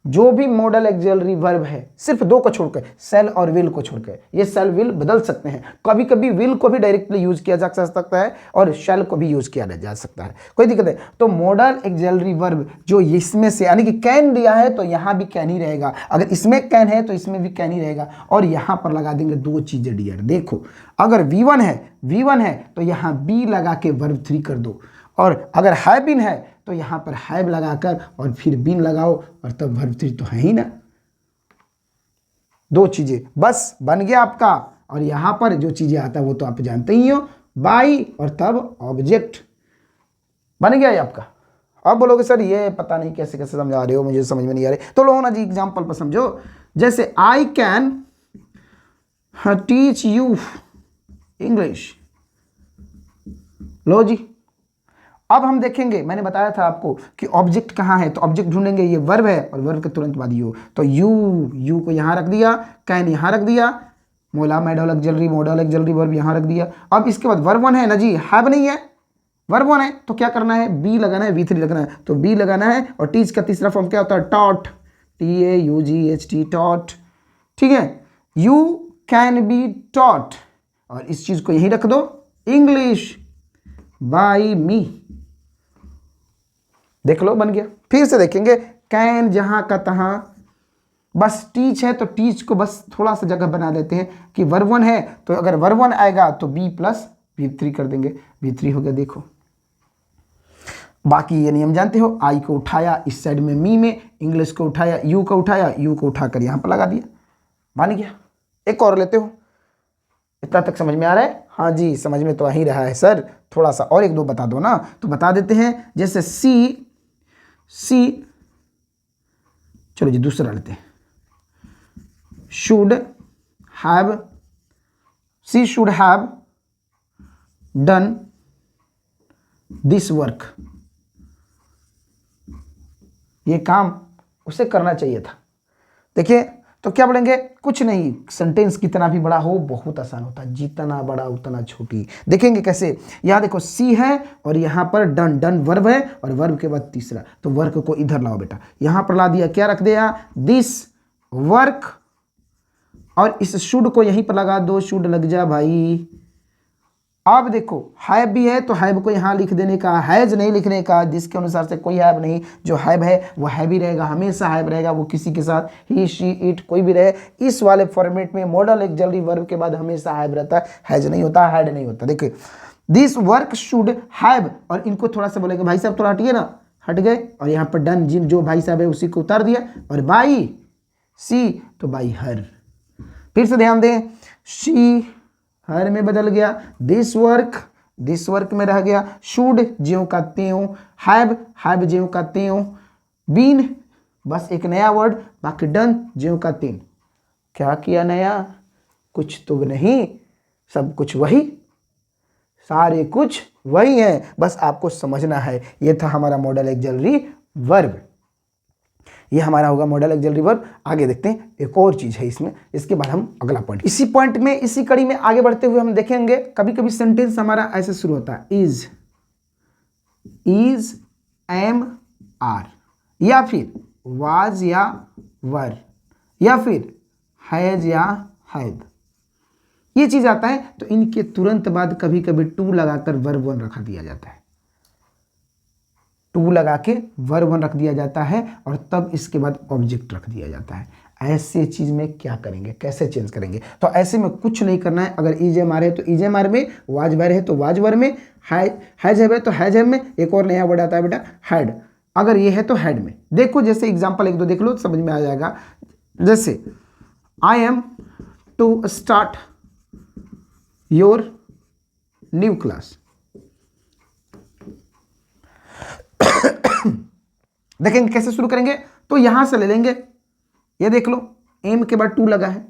जो भी मॉडल एक्सिलरी वर्ब है, सिर्फ दो को छोड़कर, सेल और विल को छोड़कर, ये सेल विल बदल सकते हैं। कभी कभी विल को भी डायरेक्टली यूज किया जा सकता है और शेल को भी यूज किया जा सकता है, कोई दिक्कत नहीं। तो मॉडल एक्सिलरी वर्ब जो इसमें से, यानी कि कैन दिया है तो यहां भी कैन ही रहेगा, अगर इसमें कैन है तो इसमें भी कैन ही रहेगा, और यहां पर लगा देंगे दो चीजें डियर। देखो अगर V1 है तो यहां बी लगा के वर्ब 3 कर दो, और अगर हैव बीन है तो यहां पर हैव लगाकर और फिर बीन लगाओ, और तब वर्ब 3 तो है ही ना। दो चीजें बस बन गया आपका। और यहां पर जो चीजें आता है वो तो आप जानते ही हो, बाई और तब ऑब्जेक्ट, बन गया ये आपका। अब बोलोगे सर ये पता नहीं कैसे कैसे समझा रहे हो, मुझे समझ में नहीं आ रही। तो लो ना जी एग्जाम्पल पर समझो, जैसे I can teach you English. लो जी, अब हम देखेंगे, मैंने बताया था आपको कि ऑब्जेक्ट कहाँ है, तो ऑब्जेक्ट ढूंढेंगे, ये वर्ब है और वर्ब के तुरंत बाद यू, तो यू को यहां रख दिया, कैन यहां रख दिया, मॉडल एक्सिलरी वर्ब यहां रख दिया। अब इसके बाद वर्ब वन है ना जी, हैव नहीं है, वर्ब वन है तो क्या करना है, बी लगाना है, V3 लगाना है, तो बी लगाना है। और टीच का तीसरा फॉर्म क्या होता है, टॉट, TAUGHT, टॉट, ठीक है। यू कैन बी टॉट, और इस चीज को यहीं रख दो, इंग्लिश बाय मी। देख लो बन गया। फिर से देखेंगे, कैन जहां का तहां, बस टीच है तो टीच को बस थोड़ा सा जगह बना देते हैं कि वर्ब वन है, तो अगर वर्ब वन आएगा तो बी प्लस V3 कर देंगे, V3 हो गया। देखो बाकी ये नियम जानते हो, आई को उठाया इस साइड में मी में, इंग्लिश को उठाया यू को उठाया, यू को उठाकर यहां पर लगा दिया, बन गया। एक और लेते हो, इतना तक समझ में आ रहा है? हाँ जी समझ में तो आ ही रहा है सर, थोड़ा सा और एक दो बता दो ना, तो बता देते हैं। जैसे सी, चलो जी दूसरा लेते हैं, should have, she should have done this work, ये काम उसे करना चाहिए था। देखिए तो क्या बोलेंगे, कुछ नहीं, सेंटेंस कितना भी बड़ा हो बहुत आसान होता है, जितना बड़ा उतना छोटी। देखेंगे कैसे, यहां देखो सी है और यहां पर डन वर्ब है, और वर्ब के बाद तीसरा, तो वर्क को इधर लाओ बेटा, यहां पर ला दिया, क्या रख दिया, दिस वर्क, और इस शुड को यहीं पर लगा दो, शुड लग जा भाई। अब देखो हैव भी है तो हैव को यहां लिख देने का, हैज नहीं लिखने का, जिसके अनुसार से कोई हैव नहीं, जो हैव है वो हैव ही रहेगा, हमेशा हैव रहेगा, वो किसी के साथ, ही शी इट कोई भी रहे। इस वाले फॉर्मेट में मॉडल एक्सिलरी वर्ब के बाद हमेशा हैव रहता है, हैज नहीं होता, हैड नहीं होता। देखिए दिस वर्क शुड हैव, और इनको थोड़ा सा बोलेंगे भाई साहब थोड़ा हटिए ना, हट गए, और यहाँ पर डन जिन जो भाई साहब है उसी को उतार दिया, और बाई सी तो बाई हर। फिर से ध्यान दें, शी हर में बदल गया, दिस वर्क में रह गया, शुड ज्यों का त्यों, हैव ज्यों का त्यों, बीन, बस एक नया वर्ड, बाकी डन ज्यों का तीन। क्या किया नया? कुछ तो नहीं, सब कुछ वही, सारे कुछ वही है, बस आपको समझना है। ये था हमारा मॉडल ऑक्सिलरी वर्ब, ये हमारा होगा मॉडल ऑक्सिलरी वर्ब। आगे देखते हैं, एक और चीज है इसमें, इसके बाद हम अगला पॉइंट, इसी पॉइंट में इसी कड़ी में आगे बढ़ते हुए हम देखेंगे। कभी कभी सेंटेंस हमारा ऐसे शुरू होता है, इज एम आर, या फिर वाज या वर, या फिर हैज या हैड, ये चीज आता है तो इनके तुरंत बाद कभी कभी टू लगाकर वर्ब वन रखा दिया जाता है, टू लगा के वर्ब वन रख दिया जाता है और तब इसके बाद ऑब्जेक्ट रख दिया जाता है। ऐसे चीज में क्या करेंगे, कैसे चेंज करेंगे? तो ऐसे में कुछ नहीं करना है। अगर इज एम आर है तो इज एम आर में, वाज वर है तो वाज वर में, हैज है तो हैज है में, एक और नया वर्ड आता है बेटा हैड, अगर ये है तो हैड में। देखो जैसे एग्जांपल एक दो देख लो, समझ में आ जाएगा। जैसे I am to start your new class, देखेंगे कैसे शुरू करेंगे। तो यहां से ले लेंगे, ये देख लो एम के बाद टू लगा है,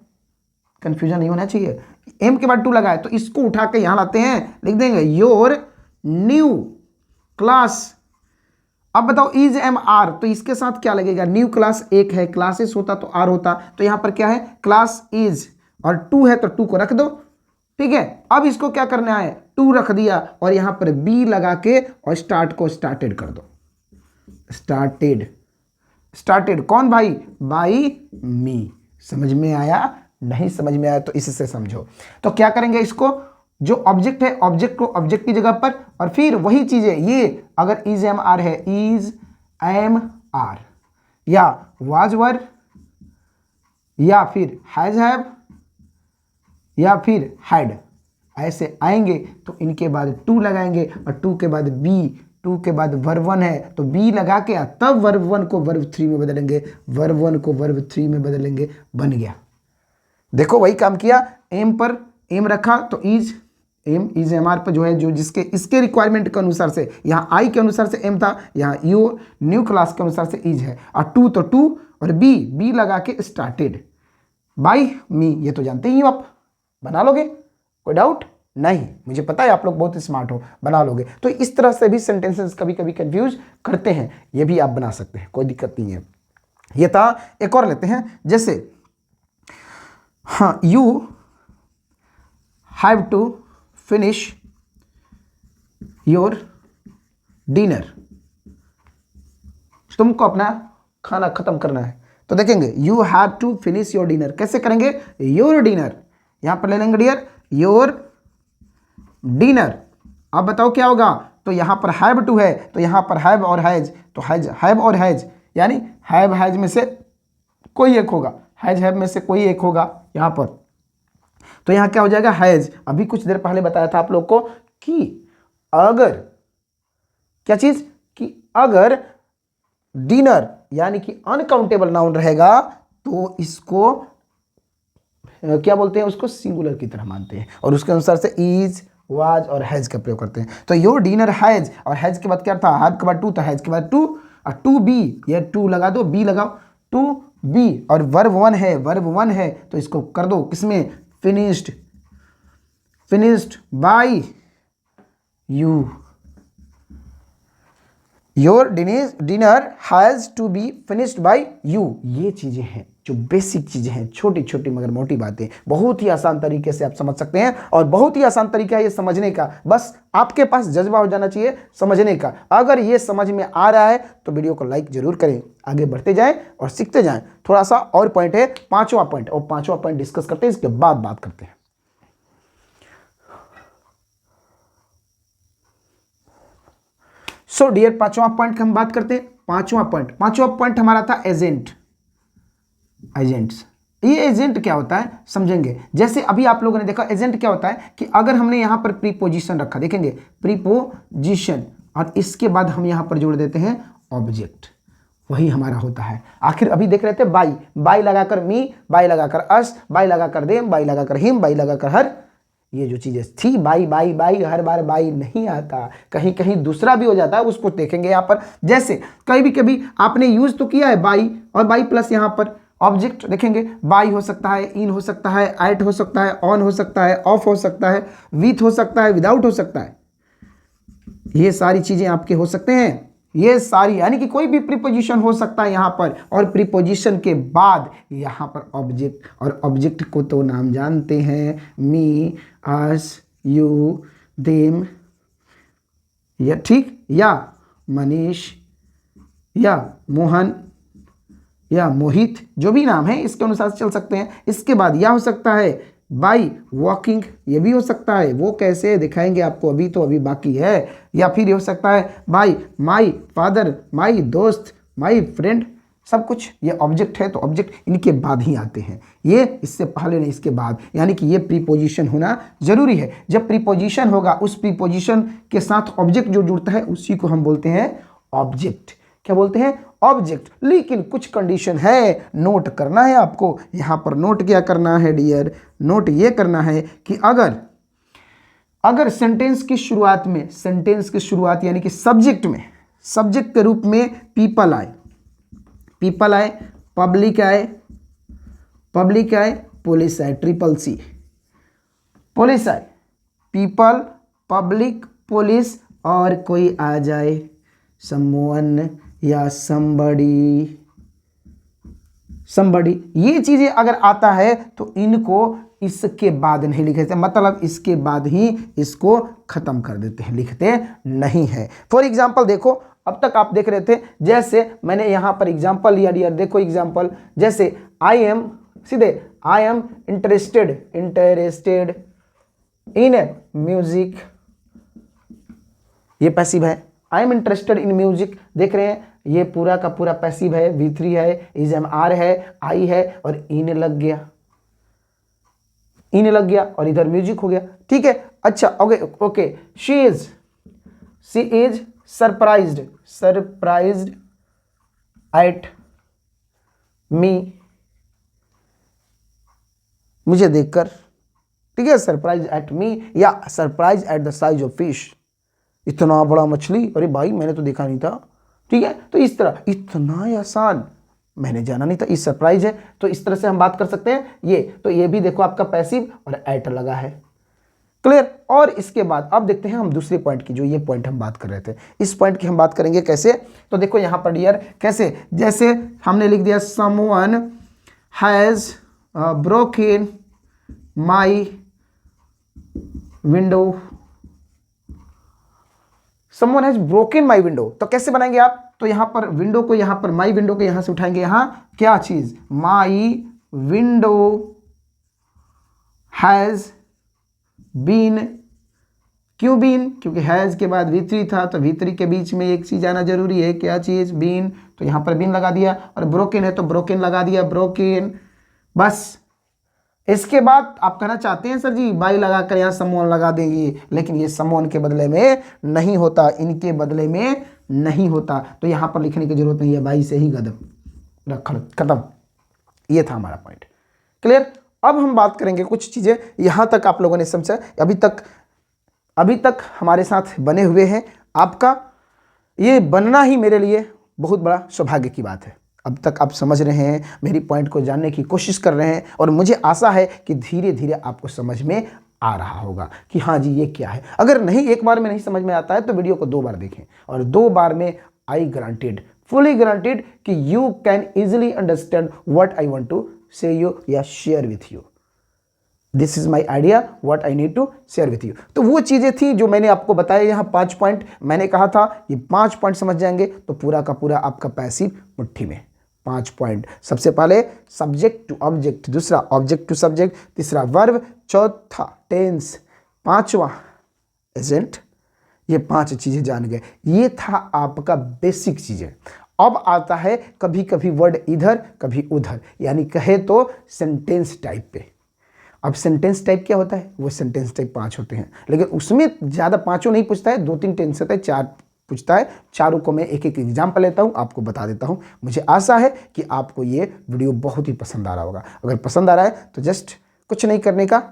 कंफ्यूजन नहीं होना चाहिए, एम के बाद टू लगा है तो इसको उठा के यहां लाते हैं, लिख देंगे योर न्यू क्लास। अब बताओ इज एम आर, तो इसके साथ क्या लगेगा? न्यू क्लास एक है, क्लासेस होता तो आर होता, तो यहां पर क्या है? क्लास इज, और टू है तो टू को रख दो, ठीक है। अब इसको क्या करना है? टू रख दिया और यहां पर बी लगा के और स्टार्ट को स्टार्टेड कर दो, स्टार्टेड, स्टार्टेड कौन भाई? बाई मी। समझ में आया? नहीं समझ में आया तो इससे समझो। तो क्या करेंगे, इसको जो ऑब्जेक्ट है ऑब्जेक्ट को ऑब्जेक्ट की जगह पर, और फिर वही चीजें, ये अगर इज एम आर है इज एम आर, या वाज वर, या फिर हैज हैव, या फिर हैड, ऐसे आएंगे तो इनके बाद टू लगाएंगे और टू के बाद बी, टू के बाद वर्ब वन है तो बी लगा के तब वर्ब वन को वर्ब थ्री में बदलेंगे, वर्ब वन को वर्ब थ्री में बदलेंगे, बन गया। देखो वही काम किया, एम पर एम रखा तो is, am is am are पर जो है, जो जिसके इसके रिक्वायरमेंट के अनुसार से, यहाँ आई के अनुसार से एम था, यहाँ यू न्यू क्लास के अनुसार से इज है, और टू तो टू, और बी, बी लगा के स्टार्टेड बाई मी। ये तो जानते ही हो आप, बना लोगे, कोई डाउट नहीं, मुझे पता है आप लोग बहुत स्मार्ट हो, बना लोगे। तो इस तरह से भी सेंटेंसेस कभी कभी कंफ्यूज करते हैं, ये भी आप बना सकते हैं, कोई दिक्कत नहीं है। ये था, एक और लेते हैं, जैसे हाँ, you have to finish your dinner, तुमको अपना खाना खत्म करना है। तो देखेंगे you have to finish your dinner, कैसे करेंगे? योर डिनर, यहां पर ले लेंगे डियर, योर डिनर। अब बताओ क्या होगा? तो यहां पर हैव टू है तो यहां पर हैव और हैज, तो हैज, हैव और हैज, यानी हैव हैज में से कोई एक होगा, हैज हैव में से कोई एक होगा यहां पर, तो यहां क्या हो जाएगा? हैज। अभी कुछ देर पहले बताया था आप लोग को कि अगर, क्या चीज? कि अगर डिनर यानी कि अनकाउंटेबल नाउन रहेगा तो इसको क्या बोलते हैं? उसको सिंगुलर की तरह मानते हैं और उसके अनुसार से इज, वाज और हैज का प्रयोग करते हैं। तो योर डिनर हैज, और हैज के बाद क्या था? हैव के बाद टू था, हैज के बाद टू, और टू बी, ये टू लगा दो, बी लगाओ, टू बी, और वर्ब वन है, वर्ब वन है तो इसको कर दो किसमें? Finished, finished by you. Your dinner has to be finished by you. ये चीजें हैं जो बेसिक चीजें हैं, छोटी छोटी मगर मोटी बातें, बहुत ही आसान तरीके से आप समझ सकते हैं और बहुत ही आसान तरीका है ये समझने का। बस आपके पास जज्बा हो जाना चाहिए समझने का। अगर ये समझ में आ रहा है तो वीडियो को लाइक जरूर करें, आगे बढ़ते जाएं और सीखते जाएं। थोड़ा सा और पॉइंट है, पांचवा पॉइंट, और पांचवा पॉइंट डिस्कस करते हैं, इसके बाद बात करते हैं। सो डियर, पांचवा पॉइंट की हम बात करते हैं। पांचवा पॉइंट हमारा था एजेंट, एजेंट्स। ये एजेंट क्या होता है समझेंगे। जैसे अभी आप लोगों ने देखा एजेंट क्या होता है कि अगर हमने यहां पर प्रीपोजिशन रखा, देखेंगे प्रीपोजिशन, और इसके बाद हम यहां पर जोड़ देते हैं ऑब्जेक्ट, वही हमारा होता है। आखिर अभी देख रहे थे बाई, बाई लगाकर मी, बाई लगाकर अस, बाई लगाकर देम, बाई लगाकर हिम, बाई लगाकर हर, ये जो चीज़ें थी, by by by, her bar by नहीं आता, कहीं कहीं दूसरा भी हो जाता है, उसको देखेंगे यहाँ पर। जैसे कभी भी आपने यूज तो किया है बाई, और बाई प्लस यहाँ पर ऑब्जेक्ट देखेंगे, बाई हो सकता है, इन हो सकता है, एट हो सकता है, ऑन हो सकता है, ऑफ हो सकता है, विथ हो सकता है, विदाउट हो सकता है। ये सारी चीजें आपके हो सकते हैं, ये सारी, यानी कि कोई भी प्रीपोजिशन हो सकता है यहाँ पर, और प्रीपोजिशन के बाद यहाँ पर ऑब्जेक्ट, और ऑब्जेक्ट को तो नाम जानते हैं, मी, अस, यू, देम, या ठीक, या मनीष, या मोहन, या मोहित, जो भी नाम है इसके अनुसार चल सकते हैं। इसके बाद यह हो सकता है बाई वॉकिंग, ये भी हो सकता है, वो कैसे दिखाएंगे आपको, अभी तो अभी बाकी है। या फिर ये हो सकता है बाई माई फादर, माई दोस्त, माई फ्रेंड, सब कुछ ये ऑब्जेक्ट है, तो ऑब्जेक्ट इनके बाद ही आते हैं, ये इससे पहले नहीं, इसके बाद, यानी कि ये प्रीपोजिशन होना जरूरी है। जब प्रीपोजिशन होगा, उस प्रीपोजिशन के साथ ऑब्जेक्ट जो जुड़ता है उसी को हम बोलते हैं ऑब्जेक्ट। क्या बोलते हैं? ऑब्जेक्ट। लेकिन कुछ कंडीशन है, नोट करना है आपको यहां पर। नोट क्या करना है डियर? नोट ये करना है कि अगर सेंटेंस की शुरुआत में, सेंटेंस की शुरुआत यानी कि सब्जेक्ट में, सब्जेक्ट के रूप में पीपल आए, पीपल आए, पब्लिक आए, पब्लिक आए, पुलिस आए, ट्रिपल सी, पुलिस आए, पीपल, पब्लिक, पुलिस, और कोई आ जाए समवन या somebody, ये चीजें अगर आता है तो इनको इसके बाद नहीं लिखते, मतलब इसके बाद ही इसको खत्म कर देते हैं, लिखते नहीं है। फॉर एग्जाम्पल देखो, अब तक आप देख रहे थे, जैसे मैंने यहां पर एग्जाम्पल लिया डियर, देखो एग्जाम्पल, जैसे आई एम, सीधे I am interested in music, ये पैसिव है। I am interested in music, देख रहे हैं ये पूरा का पूरा पैसिव है, V3 है, इज एम आर है, आई है, और इन लग गया, इन लग गया, और इधर म्यूजिक हो गया। ठीक है, अच्छा okay, she is surprised at me, मुझे देखकर, ठीक है, सरप्राइज एट मी, या surprise at the size of fish, इतना बड़ा मछली, अरे भाई मैंने तो देखा नहीं था। ठीक है, तो इस तरह, इतना आसान, मैंने जाना नहीं था, इस सरप्राइज है, तो इस तरह से हम बात कर सकते हैं। ये तो ये भी देखो आपका पैसिव और एट लगा है, क्लियर। और इसके बाद अब देखते हैं हम दूसरे पॉइंट की, जो ये पॉइंट हम बात कर रहे थे, इस पॉइंट की हम बात करेंगे कैसे। तो देखो यहां पर डियर कैसे, जैसे हमने लिख दिया someone has broken my window, someone has broken my window, तो कैसे बनाएंगे आप? तो यहां पर विंडो को, यहां पर माई विंडो को यहां से उठाएंगे, यहां क्या चीज, माई विंडो हैज बीन, क्यों बीन? क्योंकि हैज के बाद V3 था, तो V3 के बीच में एक चीज आना जरूरी है, क्या चीज? बीन, तो यहां पर बीन लगा दिया, और ब्रोकन है तो ब्रोकन लगा दिया, ब्रोकन, बस। इसके बाद आप कहना चाहते हैं सर जी बाई लगाकर यहाँ समवन लगा देंगे, लेकिन ये समवन के बदले में नहीं होता, इनके बदले में नहीं होता, तो यहां पर लिखने की जरूरत नहीं है, बाई से ही गदम रख, खत्म। ये था हमारा पॉइंट, क्लियर। अब हम बात करेंगे कुछ चीजें, यहां तक आप लोगों ने समझा, अभी तक हमारे साथ बने हुए हैं। आपका ये बनना ही मेरे लिए बहुत बड़ा सौभाग्य की बात है। अब तक आप समझ रहे हैं, मेरी पॉइंट को जानने की कोशिश कर रहे हैं, और मुझे आशा है कि धीरे धीरे आपको समझ में आ रहा होगा कि हाँ जी ये क्या है। अगर नहीं, एक बार में नहीं समझ में आता है तो वीडियो को 2 बार देखें, और 2 बार में आई ग्रांटेड, फुली ग्रांटेड कि you can easily understand what I want to say you या share with you. This is my idea, what I need to share with you. तो वो चीजें थी जो मैंने आपको बताया, यहाँ 5 पॉइंट मैंने कहा था, ये 5 पॉइंट समझ जाएंगे तो पूरा का पूरा आपका पैसिव मुट्ठी में। 5 पॉइंट, सबसे पहले सब्जेक्ट टू ऑब्जेक्ट, दूसरा ऑब्जेक्ट टू सब्जेक्ट, तीसरा वर्ब, चौथा टेंस, 5वां एजेंट, ये 5 चीजें जान गए। ये था आपका बेसिक चीजें। अब आता है कभी कभी वर्ड इधर कभी उधर, यानी कहे तो सेंटेंस टाइप पे। अब सेंटेंस टाइप क्या होता है? वो सेंटेंस टाइप 5 होते हैं, लेकिन उसमें ज़्यादा 5 नहीं पूछता है, 2-3 टेंस होता है, 4 पूछता है। चारों को मैं एक एक एग्जाम्पल लेता हूँ, आपको बता देता हूँ। मुझे आशा है कि आपको ये वीडियो बहुत ही पसंद आ रहा होगा। अगर पसंद आ रहा है तो जस्ट कुछ नहीं करने का,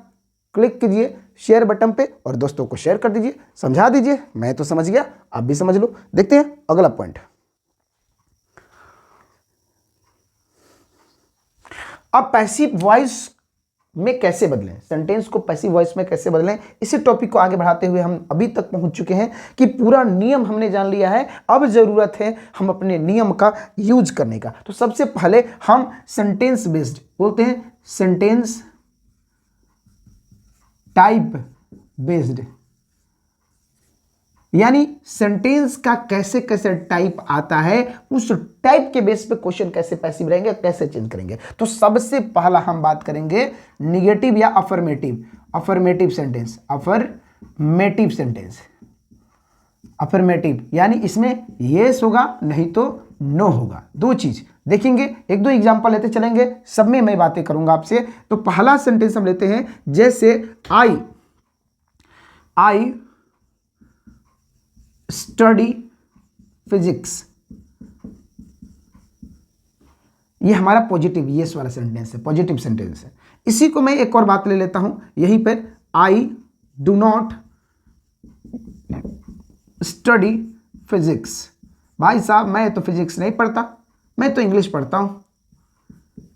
क्लिक कीजिए शेयर बटन पे और दोस्तों को शेयर कर दीजिए, समझा दीजिए। मैं तो समझ गया, आप भी समझ लो। देखते हैं अगला पॉइंट। अब पैसिव वॉइस में कैसे बदलें, सेंटेंस को पैसिव वॉइस में कैसे बदलें, इसी टॉपिक को आगे बढ़ाते हुए हम अभी तक पहुंच चुके हैं कि पूरा नियम हमने जान लिया है। अब जरूरत है हम अपने नियम का यूज करने का। तो सबसे पहले हम सेंटेंस बेस्ड बोलते हैं, सेंटेंस टाइप बेस्ड, यानी सेंटेंस का कैसे कैसे टाइप आता है, उस टाइप के बेस पे क्वेश्चन कैसे पैसिव रहेंगे, कैसे चेंज करेंगे। तो सबसे पहला हम बात करेंगे निगेटिव या affirmative, affirmative sentence, affirmative sentence, affirmative यानी इसमें येस होगा नहीं तो नो होगा, दो चीज देखेंगे। एक दो एग्जांपल लेते चलेंगे, सब में मैं बातें करूंगा आपसे। तो पहला सेंटेंस हम लेते हैं, जैसे आई स्टडी फिजिक्स, ये हमारा पॉजिटिव येस वाला सेंटेंस है, पॉजिटिव सेंटेंस है। इसी को मैं एक और बात ले लेता हूं यहीं पर, I do not study physics. भाई साहब मैं तो फिजिक्स नहीं पढ़ता, मैं तो इंग्लिश पढ़ता हूं।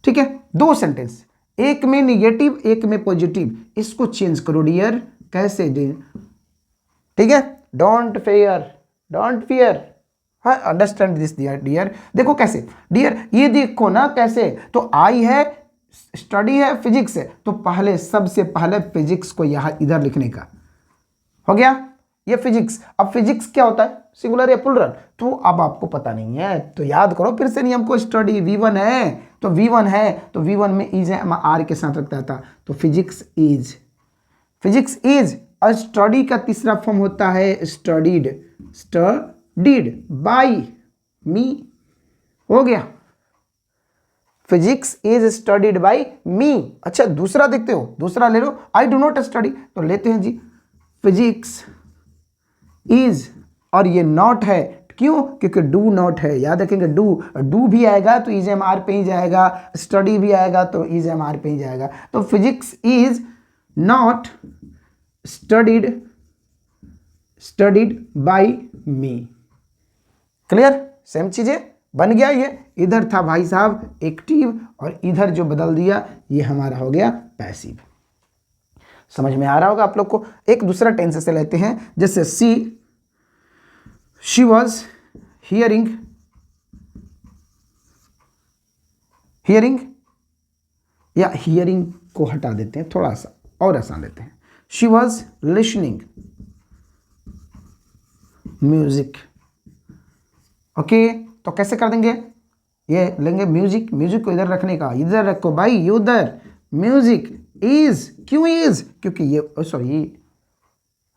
ठीक है, दो सेंटेंस, एक में निगेटिव एक में पॉजिटिव, इसको चेंज करो डियर, कैसे डियर? ठीक है, डोंट फियर, हाँ अंडरस्टैंड दिस डियर। देखो कैसे डियर, ये देखो ना कैसे, तो आई है, स्टडी है, फिजिक्स है, तो पहले सबसे पहले फिजिक्स को यहां इधर लिखने का हो गया, ये फिजिक्स। अब फिजिक्स क्या होता है, सिंगुलर या प्लुरल, तो अब आपको पता नहीं है तो याद करो फिर से नियम को। स्टडी V1 है तो V1 है तो V1 में इज है, आर के साथ रखता था, तो फिजिक्स इज, फिजिक्स इज। और स्टडी का तीसरा फॉर्म होता है स्टडीड, स्टडीड बाय मी, हो गया, फिजिक्स इज स्टडीड बाय मी। अच्छा दूसरा देखते हो, दूसरा ले लो, आई डू नॉट स्टडी, तो लेते हैं जी फिजिक्स इज, और ये नॉट है, क्यों? क्योंकि डू नॉट है, याद रखेंगे डू भी आएगा तो इज एम आर पे ही जाएगा, स्टडी भी आएगा तो इज एम आर पे ही जाएगा। तो physics is not studied by me. Clear, same चीजें बन गया। ये इधर था भाई साहब एक्टिव और इधर जो बदल दिया ये हमारा हो गया पैसिव। समझ में आ रहा होगा आप लोग को। एक दूसरा टेंस से लेते हैं, जैसे शी वॉज हियरिंग या हियरिंग को हटा देते हैं, थोड़ा सा और आसान लेते हैं, she was listening music. Okay, तो कैसे कर देंगे, ये लेंगे म्यूजिक, म्यूजिक को इधर रखने का, इधर रखो भाई उधर, म्यूजिक इज, क्यों इज? क्योंकि ये सॉरी,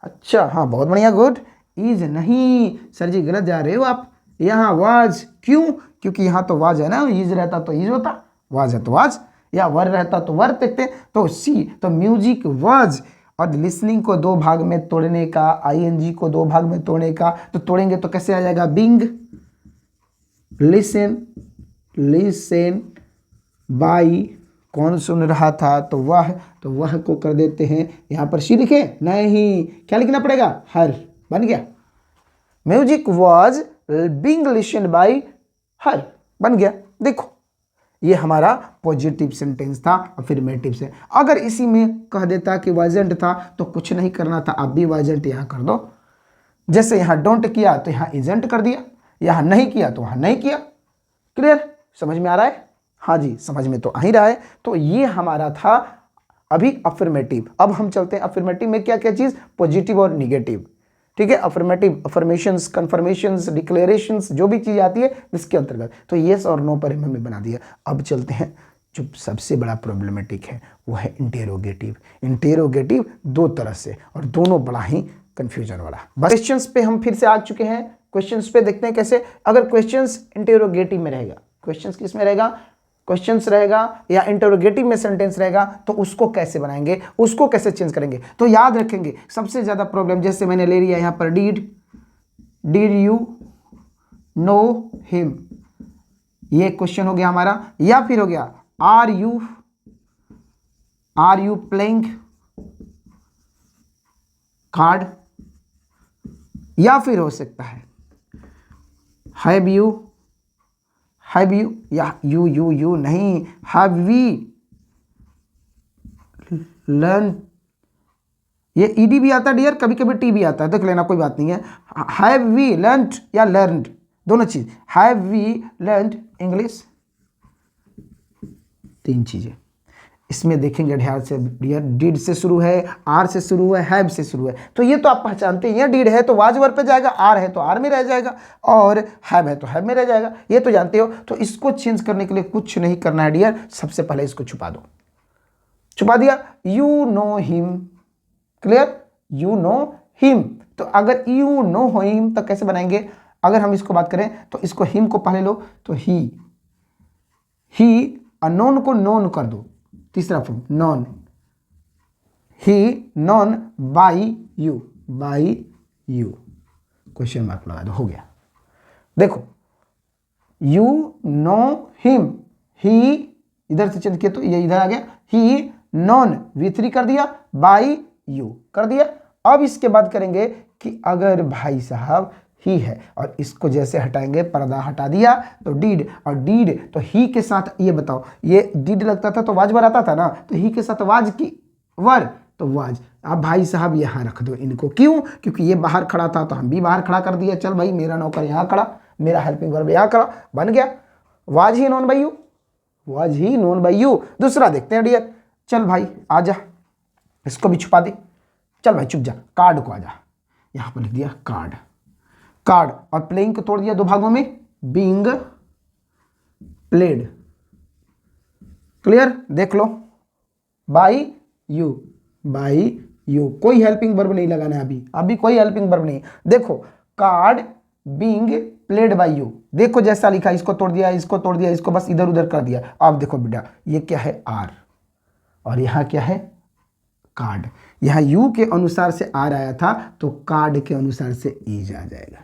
अच्छा हाँ बहुत बढ़िया, गुड। इज नहीं सर जी गलत जा रहे हो आप, यहाँ वाज, क्यों? क्योंकि यहाँ तो वाज है ना, इज रहता तो इज होता, वाज है तो वाज, या वर रहता तो वर देखते, तो सी, तो म्यूजिक वाज। और लिसनिंग को दो भाग में तोड़ने का, आईएनजी को दो भाग में तोड़ने का, तो तोड़ेंगे तो कैसे आ जाएगा, बिंग, लिसन बाई, कौन सुन रहा था, तो वह को कर देते हैं यहां पर शी लिखे, नहीं क्या लिखना पड़ेगा, हर, बन गया। Music was being listened bye हर, बन गया। देखो ये हमारा पॉजिटिव सेंटेंस था अफर्मेटिव से। अगर इसी में कह देता कि वाजेंट था तो कुछ नहीं करना था, आप भी वाजेंट यहां कर दो। जैसे यहां डोंट किया तो यहां इजेंट कर दिया, यहां नहीं किया तो वहां नहीं किया। क्लियर, समझ में आ रहा है? हाँ जी समझ में तो आ ही रहा है। तो ये हमारा था अभी अफर्मेटिव। अब हम चलते हैं अफर्मेटिव में क्या क्या चीज, पॉजिटिव और निगेटिव। ठीक है, अफर्मेटिव, अफर्मेशंस, कन्फर्मेशंस, डिक्लेरेशंस, जो भी चीज आती है इसके अंतर्गत। तो येस और नो पर हमने बना दिया। अब चलते हैं जो सबसे बड़ा प्रॉब्लमेटिक है वो है इंटेरोगेटिव। इंटेरोगेटिव दो तरह से और दोनों बड़ा ही कंफ्यूजन वाला। बस क्वेश्चंस पे हम फिर से आ चुके हैं, क्वेश्चंस पे देखते हैं कैसे। अगर क्वेश्चंस इंटेरोगेटिव में रहेगा, क्वेश्चंस किस में रहेगा, क्वेश्चंस रहेगा या इंटरोगेटिव में सेंटेंस रहेगा, तो उसको कैसे बनाएंगे, उसको कैसे चेंज करेंगे। तो याद रखेंगे सबसे ज्यादा प्रॉब्लम, जैसे मैंने ले लिया यहां पर डिड यू नो हिम, ये क्वेश्चन हो गया हमारा। या फिर हो गया आर यू प्लेइंग कार्ड, या फिर हो सकता है हैव यू या यू नहीं, हैव वी लर्न, ये ईडी भी आता है डियर, कभी कभी टी भी आता है, देख लेना कोई बात नहीं है। हैव वी लर्नड या लर्नड, दोनों चीज, हैव वी लर्नड इंग्लिश, तीन चीजें इसमें देखेंगे ध्यान से डियर। डिड से शुरू है, आर से शुरू है, हैव से शुरू है, तो ये तो आप पहचानते हैं, डिड है तो वाज वर्ब पे जाएगा, आर है तो आर में रह जाएगा, और हैव है तो हैव में रह जाएगा, ये तो जानते हो। तो इसको चेंज करने के लिए कुछ नहीं करना है डियर, सबसे पहले इसको छुपा दो, छुपा दिया। You know him, clear, you know him. तो अगर यू नो हिम तो कैसे बनाएंगे, अगर हम इसको बात करें तो इसको हिम को पहले लो तो ही अनोन को नोन कर दो, तीसरा form non, he known by you, question mark लगा दो, हो गया। देखो यू नो हिम, ही इधर से चेंज किया तो ये इधर आ गया, ही नॉन V3 कर दिया, बाय यू कर दिया। अब इसके बाद करेंगे कि अगर भाई साहब ही है और इसको जैसे हटाएंगे, पर्दा हटा दिया तो डीड, और डीड तो ही के साथ, ये बताओ ये डीड लगता था तो वाज वर आता था ना, तो ही के साथ वाज की वर तो वाज। अब भाई साहब यहाँ रख दो इनको, क्यों, क्योंकि ये बाहर खड़ा था तो हम भी बाहर खड़ा कर दिया, चल भाई मेरा नौकर यहाँ खड़ा, मेरा हेल्पिंग वर्ब यहाँ खड़ा, बन गया was he known by you, was he known by you. दूसरा देखते हैं डियर, चल भाई आजा, इसको भी छुपा दे, चल भाई चुप जा, कार्ड को आजा, यहां पर लिख दिया कार्ड, कार्ड, और प्लेइंग को तोड़ दिया दो भागों में, बीइंग प्लेड, क्लियर, देख लो, बाय यू, कोई हेल्पिंग वर्ब नहीं लगाना है अभी कोई हेल्पिंग वर्ब नहीं। देखो card being played by you, देखो जैसा लिखा, इसको तोड़ दिया, इसको तोड़ दिया, इसको बस इधर उधर कर दिया। अब देखो बेटा ये क्या है आर, और यहाँ क्या है कार्ड, यहाँ यू के अनुसार से आर आया था तो कार्ड के अनुसार से इज आ जाएगा,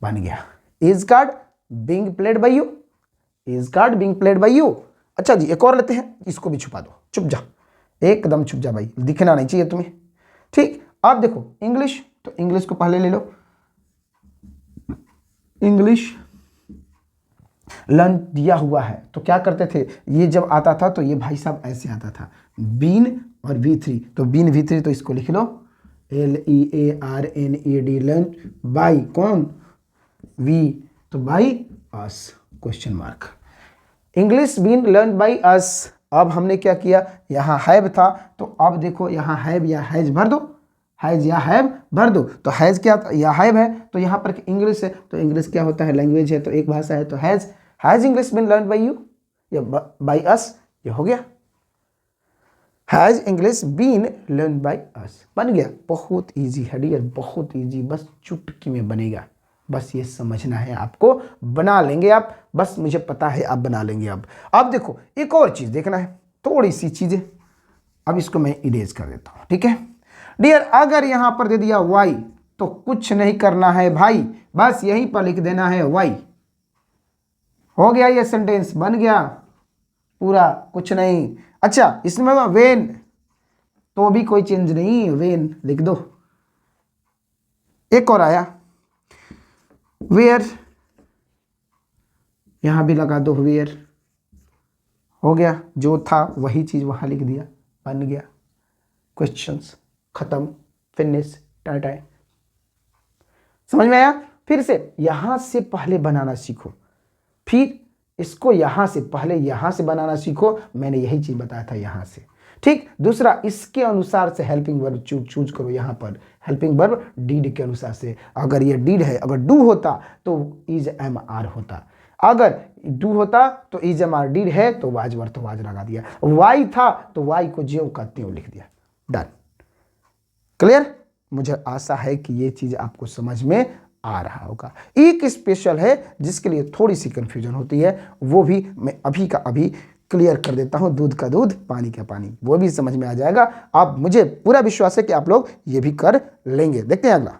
बन गया is called being played by you, is called being played by you. अच्छा जी एक और लेते हैं, इसको भी छुपा दो, चुप जा, एकदम चुप जा भाई, दिखना नहीं चाहिए तुम्हें, ठीक। अब देखो इंग्लिश, तो इंग्लिश को पहले ले लो, इंग्लिश लर्न दिया हुआ है तो क्या करते थे, ये जब आता था तो ये भाई साहब ऐसे आता था, बीन और V3, तो बीन V3 तो इसको लिख लो LEARNED लर्न बाय कौन, वी, तो by us, question mark, English been learn by us. अब हमने क्या किया, यहाँ हैव था तो अब देखो यहाँ हैव या हैज भर दो, हैज या हैव भर दो, तो हैज क्या या हैव है, तो यहाँ पर इंग्लिश है तो इंग्लिश क्या होता है, लैंग्वेज है तो एक भाषा है, तो has English been learn by you या बाय अस, ये हो गया has English been learn by us, बन गया। बहुत इजी है डियर, बहुत इजी, बस चुटकी में बनेगा, बस ये समझना है आपको, बना लेंगे आप, बस मुझे पता है आप बना लेंगे। अब देखो एक और चीज देखना है, थोड़ी सी चीजें, अब इसको मैं इरेज कर देता हूं, ठीक है डियर। अगर यहां पर दे दिया वाई तो कुछ नहीं करना है भाई, बस यहीं पर लिख देना है वाई, हो गया ये सेंटेंस, बन गया पूरा, कुछ नहीं। अच्छा इसमें वेन, तो भी कोई चेंज नहीं, वेन लिख दो। एक और आया वेयर, यहां भी लगा दो वेयर, हो गया, जो था वही चीज वहां लिख दिया, बन गया, क्वेश्चंस खत्म, फिनिश, टाटा। समझ में आया? फिर से यहां से पहले बनाना सीखो, फिर इसको यहां से पहले यहां से बनाना सीखो, मैंने यही चीज बताया था यहां से, ठीक। दूसरा इसके अनुसार से हेल्पिंग वर्ब चूज करो, यहां पर हेल्पिंग वर्ब डीड के अनुसार से, अगर ये डीड है, अगर डू होता तो इज एम आर होता, अगर डू होता तो इज एम आर, डीड है तो वाज वर्ब तो वाज लगा दिया, वाई था तो वाई को ज्यों का त्यों लिख दिया, डन, क्लियर। मुझे आशा है कि ये चीज आपको समझ में आ रहा होगा। एक स्पेशल है जिसके लिए थोड़ी सी कंफ्यूजन होती है, वो भी मैं अभी का अभी क्लियर कर देता हूं, दूध का दूध पानी का पानी, वो भी समझ में आ जाएगा। आप मुझे पूरा विश्वास है कि आप लोग ये भी कर लेंगे। देखते हैं अगला,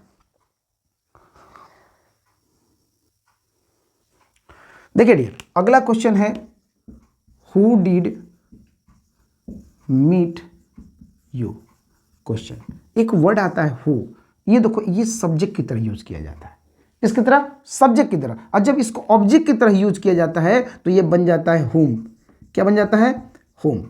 देखिए डियर अगला क्वेश्चन है, who did meet you, question एक वर्ड आता है हु, ये देखो ये सब्जेक्ट की तरह यूज किया जाता है, इसकी तरह सब्जेक्ट की तरह, और जब इसको ऑब्जेक्ट की तरह यूज किया जाता है तो ये बन जाता है होम। क्या बन जाता है? होम।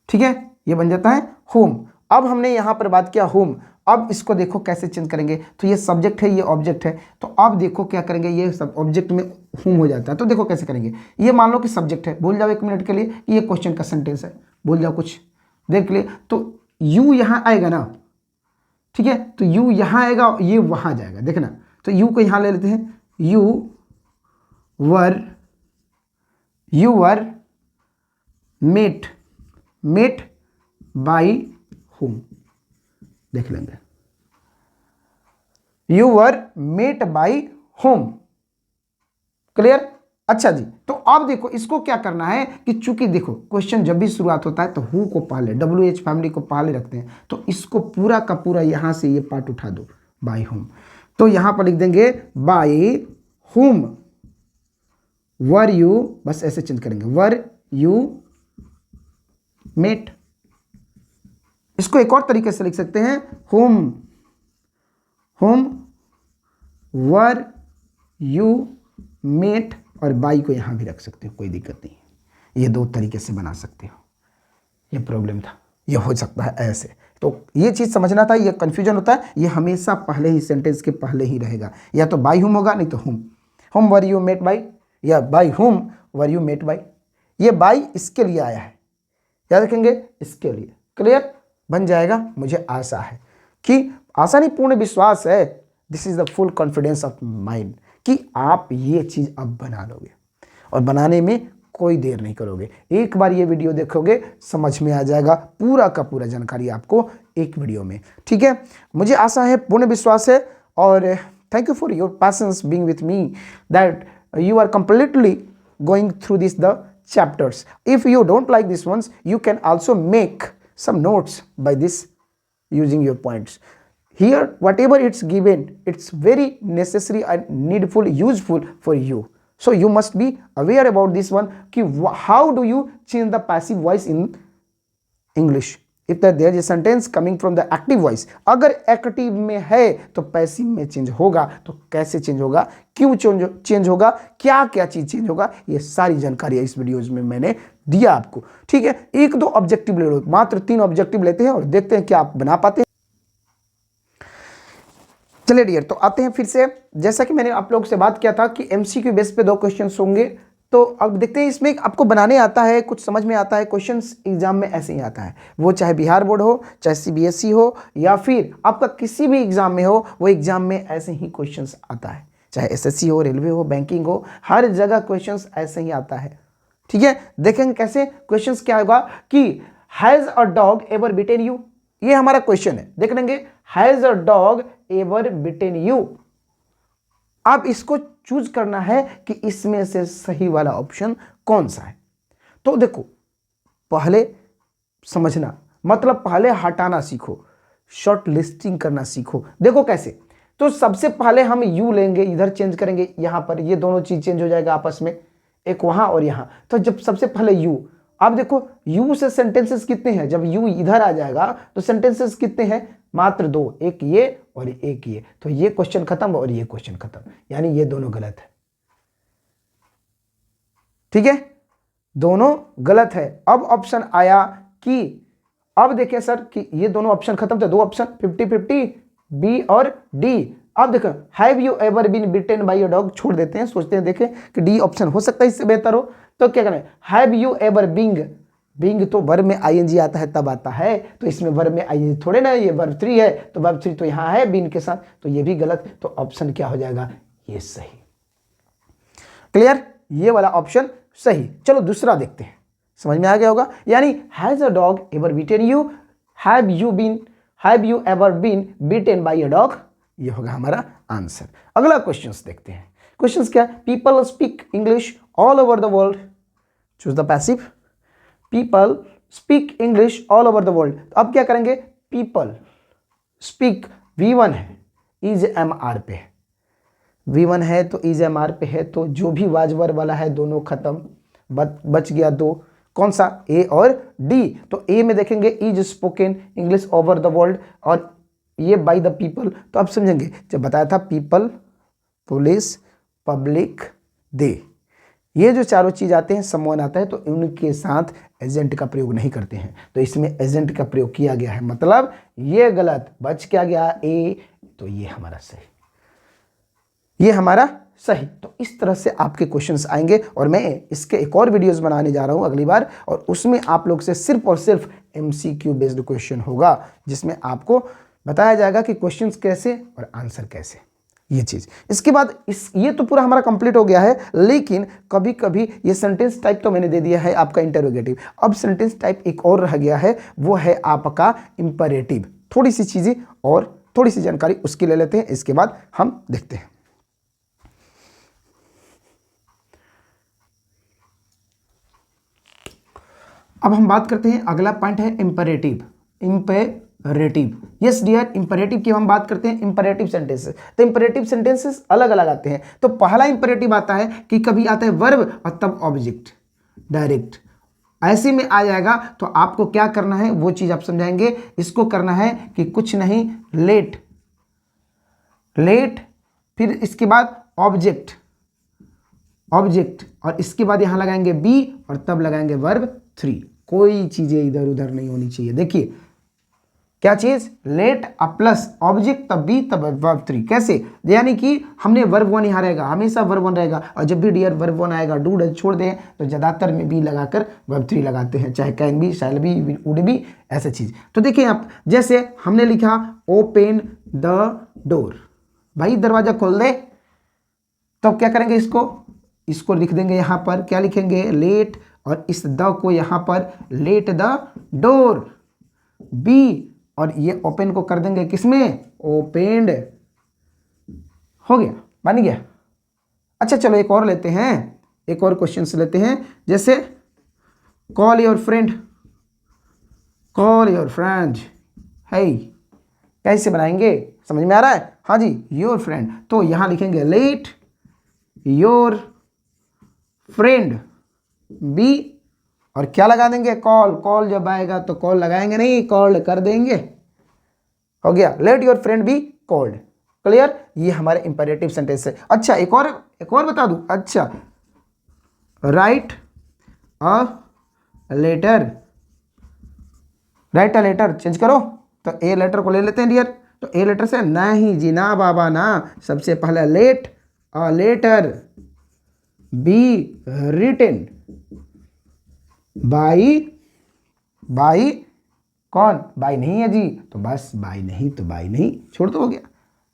ठीक है, ये बन जाता है होम। अब हमने यहां पर बात किया होम, अब इसको देखो कैसे चेंज करेंगे, तो ये सब्जेक्ट है, ये ऑब्जेक्ट है, तो अब देखो क्या करेंगे, ये सब ऑब्जेक्ट में होम हो जाता है। तो देखो कैसे करेंगे, ये मान लो कि सब्जेक्ट है, भूल जाओ 1 मिनट के लिए कि ये क्वेश्चन का सेंटेंस है, भूल जाओ कुछ देर के लिए, तो यू यहां आएगा ना, ठीक है, तो यू यहां आएगा, ये वहां जाएगा, देखना, तो यू को यहां ले लेते हैं, you were met by whom, देख लेंगे, you were met by whom. Clear? अच्छा जी, तो अब देखो इसको क्या करना है कि चूंकि देखो क्वेश्चन जब भी शुरुआत होता है तो हु को पहले, WH फैमिली को पहले रखते हैं, तो इसको पूरा का पूरा यहां से ये पार्ट उठा दो, बाई होम, तो यहां पर लिख देंगे बाई होम वर यू, बस ऐसे चेंज करेंगे, वर यू मेट। इसको एक और तरीके से लिख सकते हैं, होम वर यू मेट, और बाई को यहां भी रख सकते हो, कोई दिक्कत नहीं है, ये 2 तरीके से बना सकते हो। ये प्रॉब्लम था, ये हो सकता है ऐसे, तो ये चीज समझना था, ये कंफ्यूजन होता है, ये हमेशा पहले ही सेंटेंस के पहले ही रहेगा, या तो बाई होम होगा नहीं तो whom were you met by, या by whom were you met by. ये बाई इसके लिए आया है, याद रखेंगे, इसके लिए। क्लियर? बन जाएगा, मुझे आशा है कि, आशा नहीं पूर्ण विश्वास है, this is the full confidence of mind कि आप ये चीज अब बना लोगे, और बनाने में कोई देर नहीं करोगे। एक बार ये वीडियो देखोगे समझ में आ जाएगा, पूरा का पूरा जानकारी आपको एक वीडियो में। ठीक है, मुझे आशा है, पूर्ण विश्वास है, और thank you for your passions being with me, that you are completely going through the chapters. If you don't like these ones, you can also make some notes by this using your points. Here, whatever it's given, it's very necessary and needful, useful for you. So you must be aware about this one. How do you change the passive voice in English? If there is a sentence coming from the active voice, अगर active में है तो passive में change होगा, तो कैसे change होगा, क्यों चेंज होगा, क्या क्या चीज चेंज होगा, ये सारी जानकारी इस वीडियोज में मैंने दिया आपको। ठीक है, 1-2 ऑब्जेक्टिव ले लो, मात्र 3 ऑब्जेक्टिव लेते हैं और देखते हैं क्या आप बना पाते हैं। चलिए डियर, तो आते हैं फिर से, जैसा कि मैंने आप लोगों से बात किया था कि MCQ बेस पे 2 क्वेश्चन होंगे, तो अब देखते हैं इसमें आपको बनाने आता है, कुछ समझ में आता है। क्वेश्चंस एग्जाम में ऐसे ही आता है, वो चाहे बिहार बोर्ड हो, चाहे CBSE हो, या फिर आपका किसी भी एग्जाम में हो, वो एग्जाम में ऐसे ही क्वेश्चंस आता है, चाहे SSC हो, रेलवे हो, बैंकिंग हो, हर जगह क्वेश्चंस ऐसे ही आता है। ठीक है, देखेंगे कैसे क्वेश्चंस क्या होगा कि has a dog ever bitten you, ये हमारा क्वेश्चन है, देख लेंगे, has a dog ever bitten you. अब इसको चूज करना है कि इसमें से सही वाला ऑप्शन कौन सा है। तो देखो, पहले समझना, मतलब पहले हटाना सीखो, शॉर्ट लिस्टिंग करना सीखो। देखो कैसे, तो सबसे पहले हम यू लेंगे, इधर चेंज करेंगे, यहां पर ये दोनों चीज चेंज हो जाएगा आपस में, एक वहां और यहां। तो जब सबसे पहले यू, अब देखो यू से सेंटेंसेस कितने हैं, जब यू इधर आ जाएगा तो सेंटेंसेस कितने हैं, मात्र 2, एक ये और एक ये, तो ये क्वेश्चन खत्म और ये क्वेश्चन खत्म, यानी ये दोनों गलत है। ठीक है, दोनों गलत है। अब ऑप्शन आया कि, अब देखें सर कि ये दोनों ऑप्शन खत्म थे, 2 ऑप्शन 50-50 बी और डी। अब देखो, have you ever been bitten by your dog छोड़ देते हैं, सोचते हैं देखें कि डी ऑप्शन हो सकता है इससे बेहतर हो, तो क्या करना है, हैव यू एवर बीइंग तो वर्ब में आईएनजी आता है तब आता है, तो इसमें वर्ब में आईएनजी थोड़े ना, ये वर्ब 3 है, तो वर्ब 3 तो यहां है बीन के साथ, तो ये भी गलत, तो ऑप्शन क्या हो जाएगा, ये सही। क्लियर, ये वाला ऑप्शन सही। चलो दूसरा देखते हैं, समझ में आ गया होगा, यानी has a dog ever beaten you, have you ever been beaten by a dog, ये होगा हमारा आंसर। अगला क्वेश्चंस देखते हैं। क्वेश्चंस क्या, people speak English all over the world, choose the passive, people speak English all over the world. अब क्या करेंगे, पीपल स्पीक, V1 है, इज MR पे है, V1 है तो इज MR पे है, तो जो भी वाजवर वाला है दोनों खत्म, बच गया 2, कौन सा, ए और डी। तो ए में देखेंगे is spoken English over the world, और ये बाय द पीपल। तो आप समझेंगे जब बताया था पीपल, पुलिस, पब्लिक, दे, ये जो चारों चीज आते हैं, समवन आता है, तो उनके साथ एजेंट का प्रयोग नहीं करते हैं। तो इसमें एजेंट का प्रयोग किया गया है, मतलब ये गलत, बच क्या गया ए, तो ये हमारा सही, ये हमारा सही। तो इस तरह से आपके क्वेश्चंस आएंगे, और मैं इसके एक और वीडियोस बनाने जा रहा हूं अगली बार, और उसमें आप लोग से सिर्फ और सिर्फ एमसीक्यू बेस्ड क्वेश्चन होगा, जिसमें आपको बताया जाएगा कि क्वेश्चंस कैसे और आंसर कैसे, ये चीज। इसके बाद ये तो पूरा हमारा कंप्लीट हो गया है, लेकिन कभी कभी ये सेंटेंस टाइप तो मैंने दे दिया है आपका इंटरोगेटिव। अब सेंटेंस टाइप एक और रह गया है, वो है आपका इंपरेटिव। थोड़ी सी चीजें और थोड़ी सी जानकारी उसकी ले लेते हैं, इसके बाद हम देखते हैं। अब हम बात करते हैं, अगला पॉइंट है imperative. Imperative, yes dear, imperative की हम बात करते हैं, इंपरेटिव सेंटेंसेस। तो इंपरेटिव सेंटेंसेस अलग अलग आते हैं। तो पहला इंपरेटिव आता है कि कभी आता है वर्ब और तब ऑब्जेक्ट डायरेक्ट, ऐसे में आ जाएगा। तो आपको क्या करना है वो चीज आप समझाएंगे। इसको करना है कि कुछ नहीं, लेट, लेट, फिर इसके बाद ऑब्जेक्ट, ऑब्जेक्ट, और इसके बाद यहां लगाएंगे बी, और तब लगाएंगे वर्ब 3। कोई चीजें इधर उधर नहीं होनी चाहिए। देखिए क्या चीज, लेट अब प्लस ऑब्जेक्ट तब बी तब वर्ब 3। कैसे, यानी कि हमने वर्ब 1 यहाँ रहेगा, हमेशा वर्ब 1 रहेगा, और जब भी डियर वर्ब 1 आएगा, डू डज छोड़ दें, तो ज्यादातर में बी लगाकर वर्ब 3 लगाते हैं, चाहे can be, shall be, would be, ऐसा चीज। तो देखिए आप, जैसे हमने लिखा ओपन द डोर, भाई दरवाजा खोल दे, तो क्या करेंगे, इसको लिख देंगे यहाँ पर, क्या लिखेंगे, लेट, और इस द को यहाँ पर लेट द डोर बी, और ये ओपन को कर देंगे किसमें, ओपेंड, हो गया, बन गया। अच्छा चलो एक और लेते हैं, एक और क्वेश्चन से लेते हैं, जैसे call your friend, call your friend, है कैसे बनाएंगे, समझ में आ रहा है, हाँ जी, योर फ्रेंड। तो यहां लिखेंगे लेट योर फ्रेंड बी, और क्या लगा देंगे, कॉल, कॉल जब आएगा तो कॉल लगाएंगे नहीं, कॉल्ड कर देंगे, हो गया, let your friend be called. Clear, ये हमारे इंपेरेटिव सेंटेंस है। अच्छा एक और बता दूं, अच्छा write a letter, write a letter change करो, तो ए लेटर को ले लेते हैं डियर। तो ए लेटर से नहीं जी, ना बाबा ना, सबसे पहले let a letter be written by, by कौन, बाई नहीं है जी, तो बस बाई नहीं तो बाई नहीं, छोड़ दो, हो गया,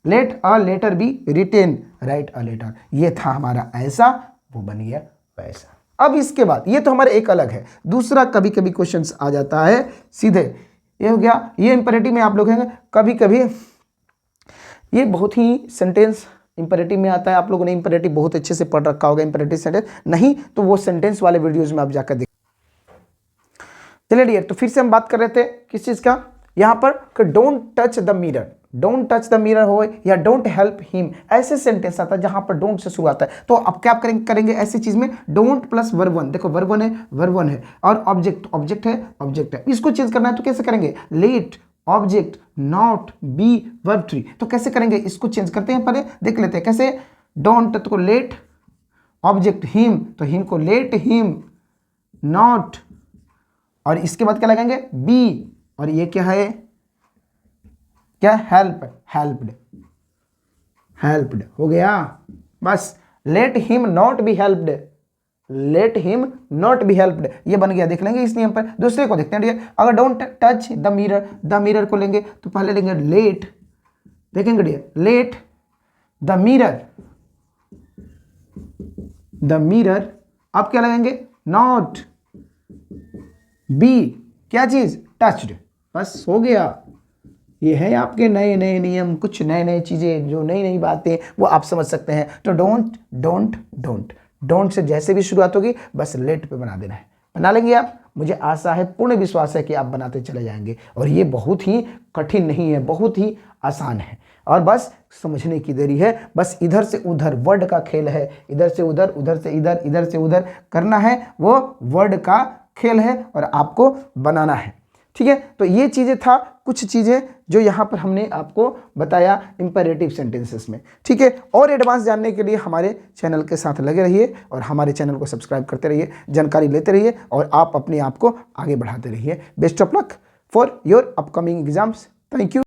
let a letter be written, write a letter. ये था हमारा ऐसा, वो बन गया वैसा। अब इसके बाद ये तो हमारे एक अलग है, दूसरा कभी कभी क्वेश्चंस आ जाता है सीधे, ये हो गया, ये इंपेरेटिव में आप लोग हैं, कभी कभी ये बहुत ही सेंटेंस इंपेरेटिव में आता है। आप लोगों ने इंपेरेटिव बहुत अच्छे से पढ़ रखा होगा, इंपेरेटिव सेंटेंस नहीं तो वो सेंटेंस वाले वीडियोज में आप जाकर देख। चलिए डियर, तो फिर से हम बात कर रहे थे किस चीज का, यहां पर don't touch the mirror, don't touch the mirror हो, या डोंट हेल्प हिम, ऐसे सेंटेंस आता है जहां पर डोंट से शुरू आता है। तो अब क्या करेंगे ऐसी चीज में, डोंट प्लस वर्ब 1, देखो वर्ब 1 है, वर्ब 1 है, और ऑब्जेक्ट, ऑब्जेक्ट है, ऑब्जेक्ट है, इसको चेंज करना है तो कैसे करेंगे, let object not be verb 3। तो कैसे करेंगे, इसको चेंज करते हैं, पहले देख लेते हैं कैसे, डोंट तो लेट ऑब्जेक्ट हिम, तो हिम को लेट हिम नॉट, और इसके बाद क्या लगाएंगे बी, और ये क्या है, क्या, हेल्प, हेल्प्ड, हेल्प्ड, हो गया बस, let him not be helped, let him not be helped, ये बन गया। देख लेंगे इस नियम पर। दूसरे को देखते हैं डियर, अगर don't touch the mirror, the mirror को लेंगे तो पहले लेंगे लेट, देखेंगे dear, let the mirror, the mirror, अब क्या लगाएंगे, नॉट बी, क्या चीज, टच्ड, बस हो गया। ये है आपके नए नए नियम, कुछ नए नए चीजें, जो नई नई बातें वो आप समझ सकते हैं। तो don't don't don't, don't say जैसे भी शुरुआत होगी बस लेट पे बना देना है, बना लेंगे आप, मुझे आशा है, पूर्ण विश्वास है कि आप बनाते चले जाएंगे। और ये बहुत ही कठिन नहीं है, बहुत ही आसान है, और बस समझने की देरी है। बस इधर से उधर वर्ड का खेल है, इधर से उधर, उधर से इधर, इधर से उधर करना है, वो वर्ड का खेल है और आपको बनाना है। ठीक है, तो ये चीज़ें था, कुछ चीज़ें जो यहाँ पर हमने आपको बताया इंपेरेटिव सेंटेंसेस में। ठीक है, और एडवांस जानने के लिए हमारे चैनल के साथ लगे रहिए और हमारे चैनल को सब्सक्राइब करते रहिए, जानकारी लेते रहिए और आप अपने आप को आगे बढ़ाते रहिए। Best of luck for your upcoming exams. Thank you.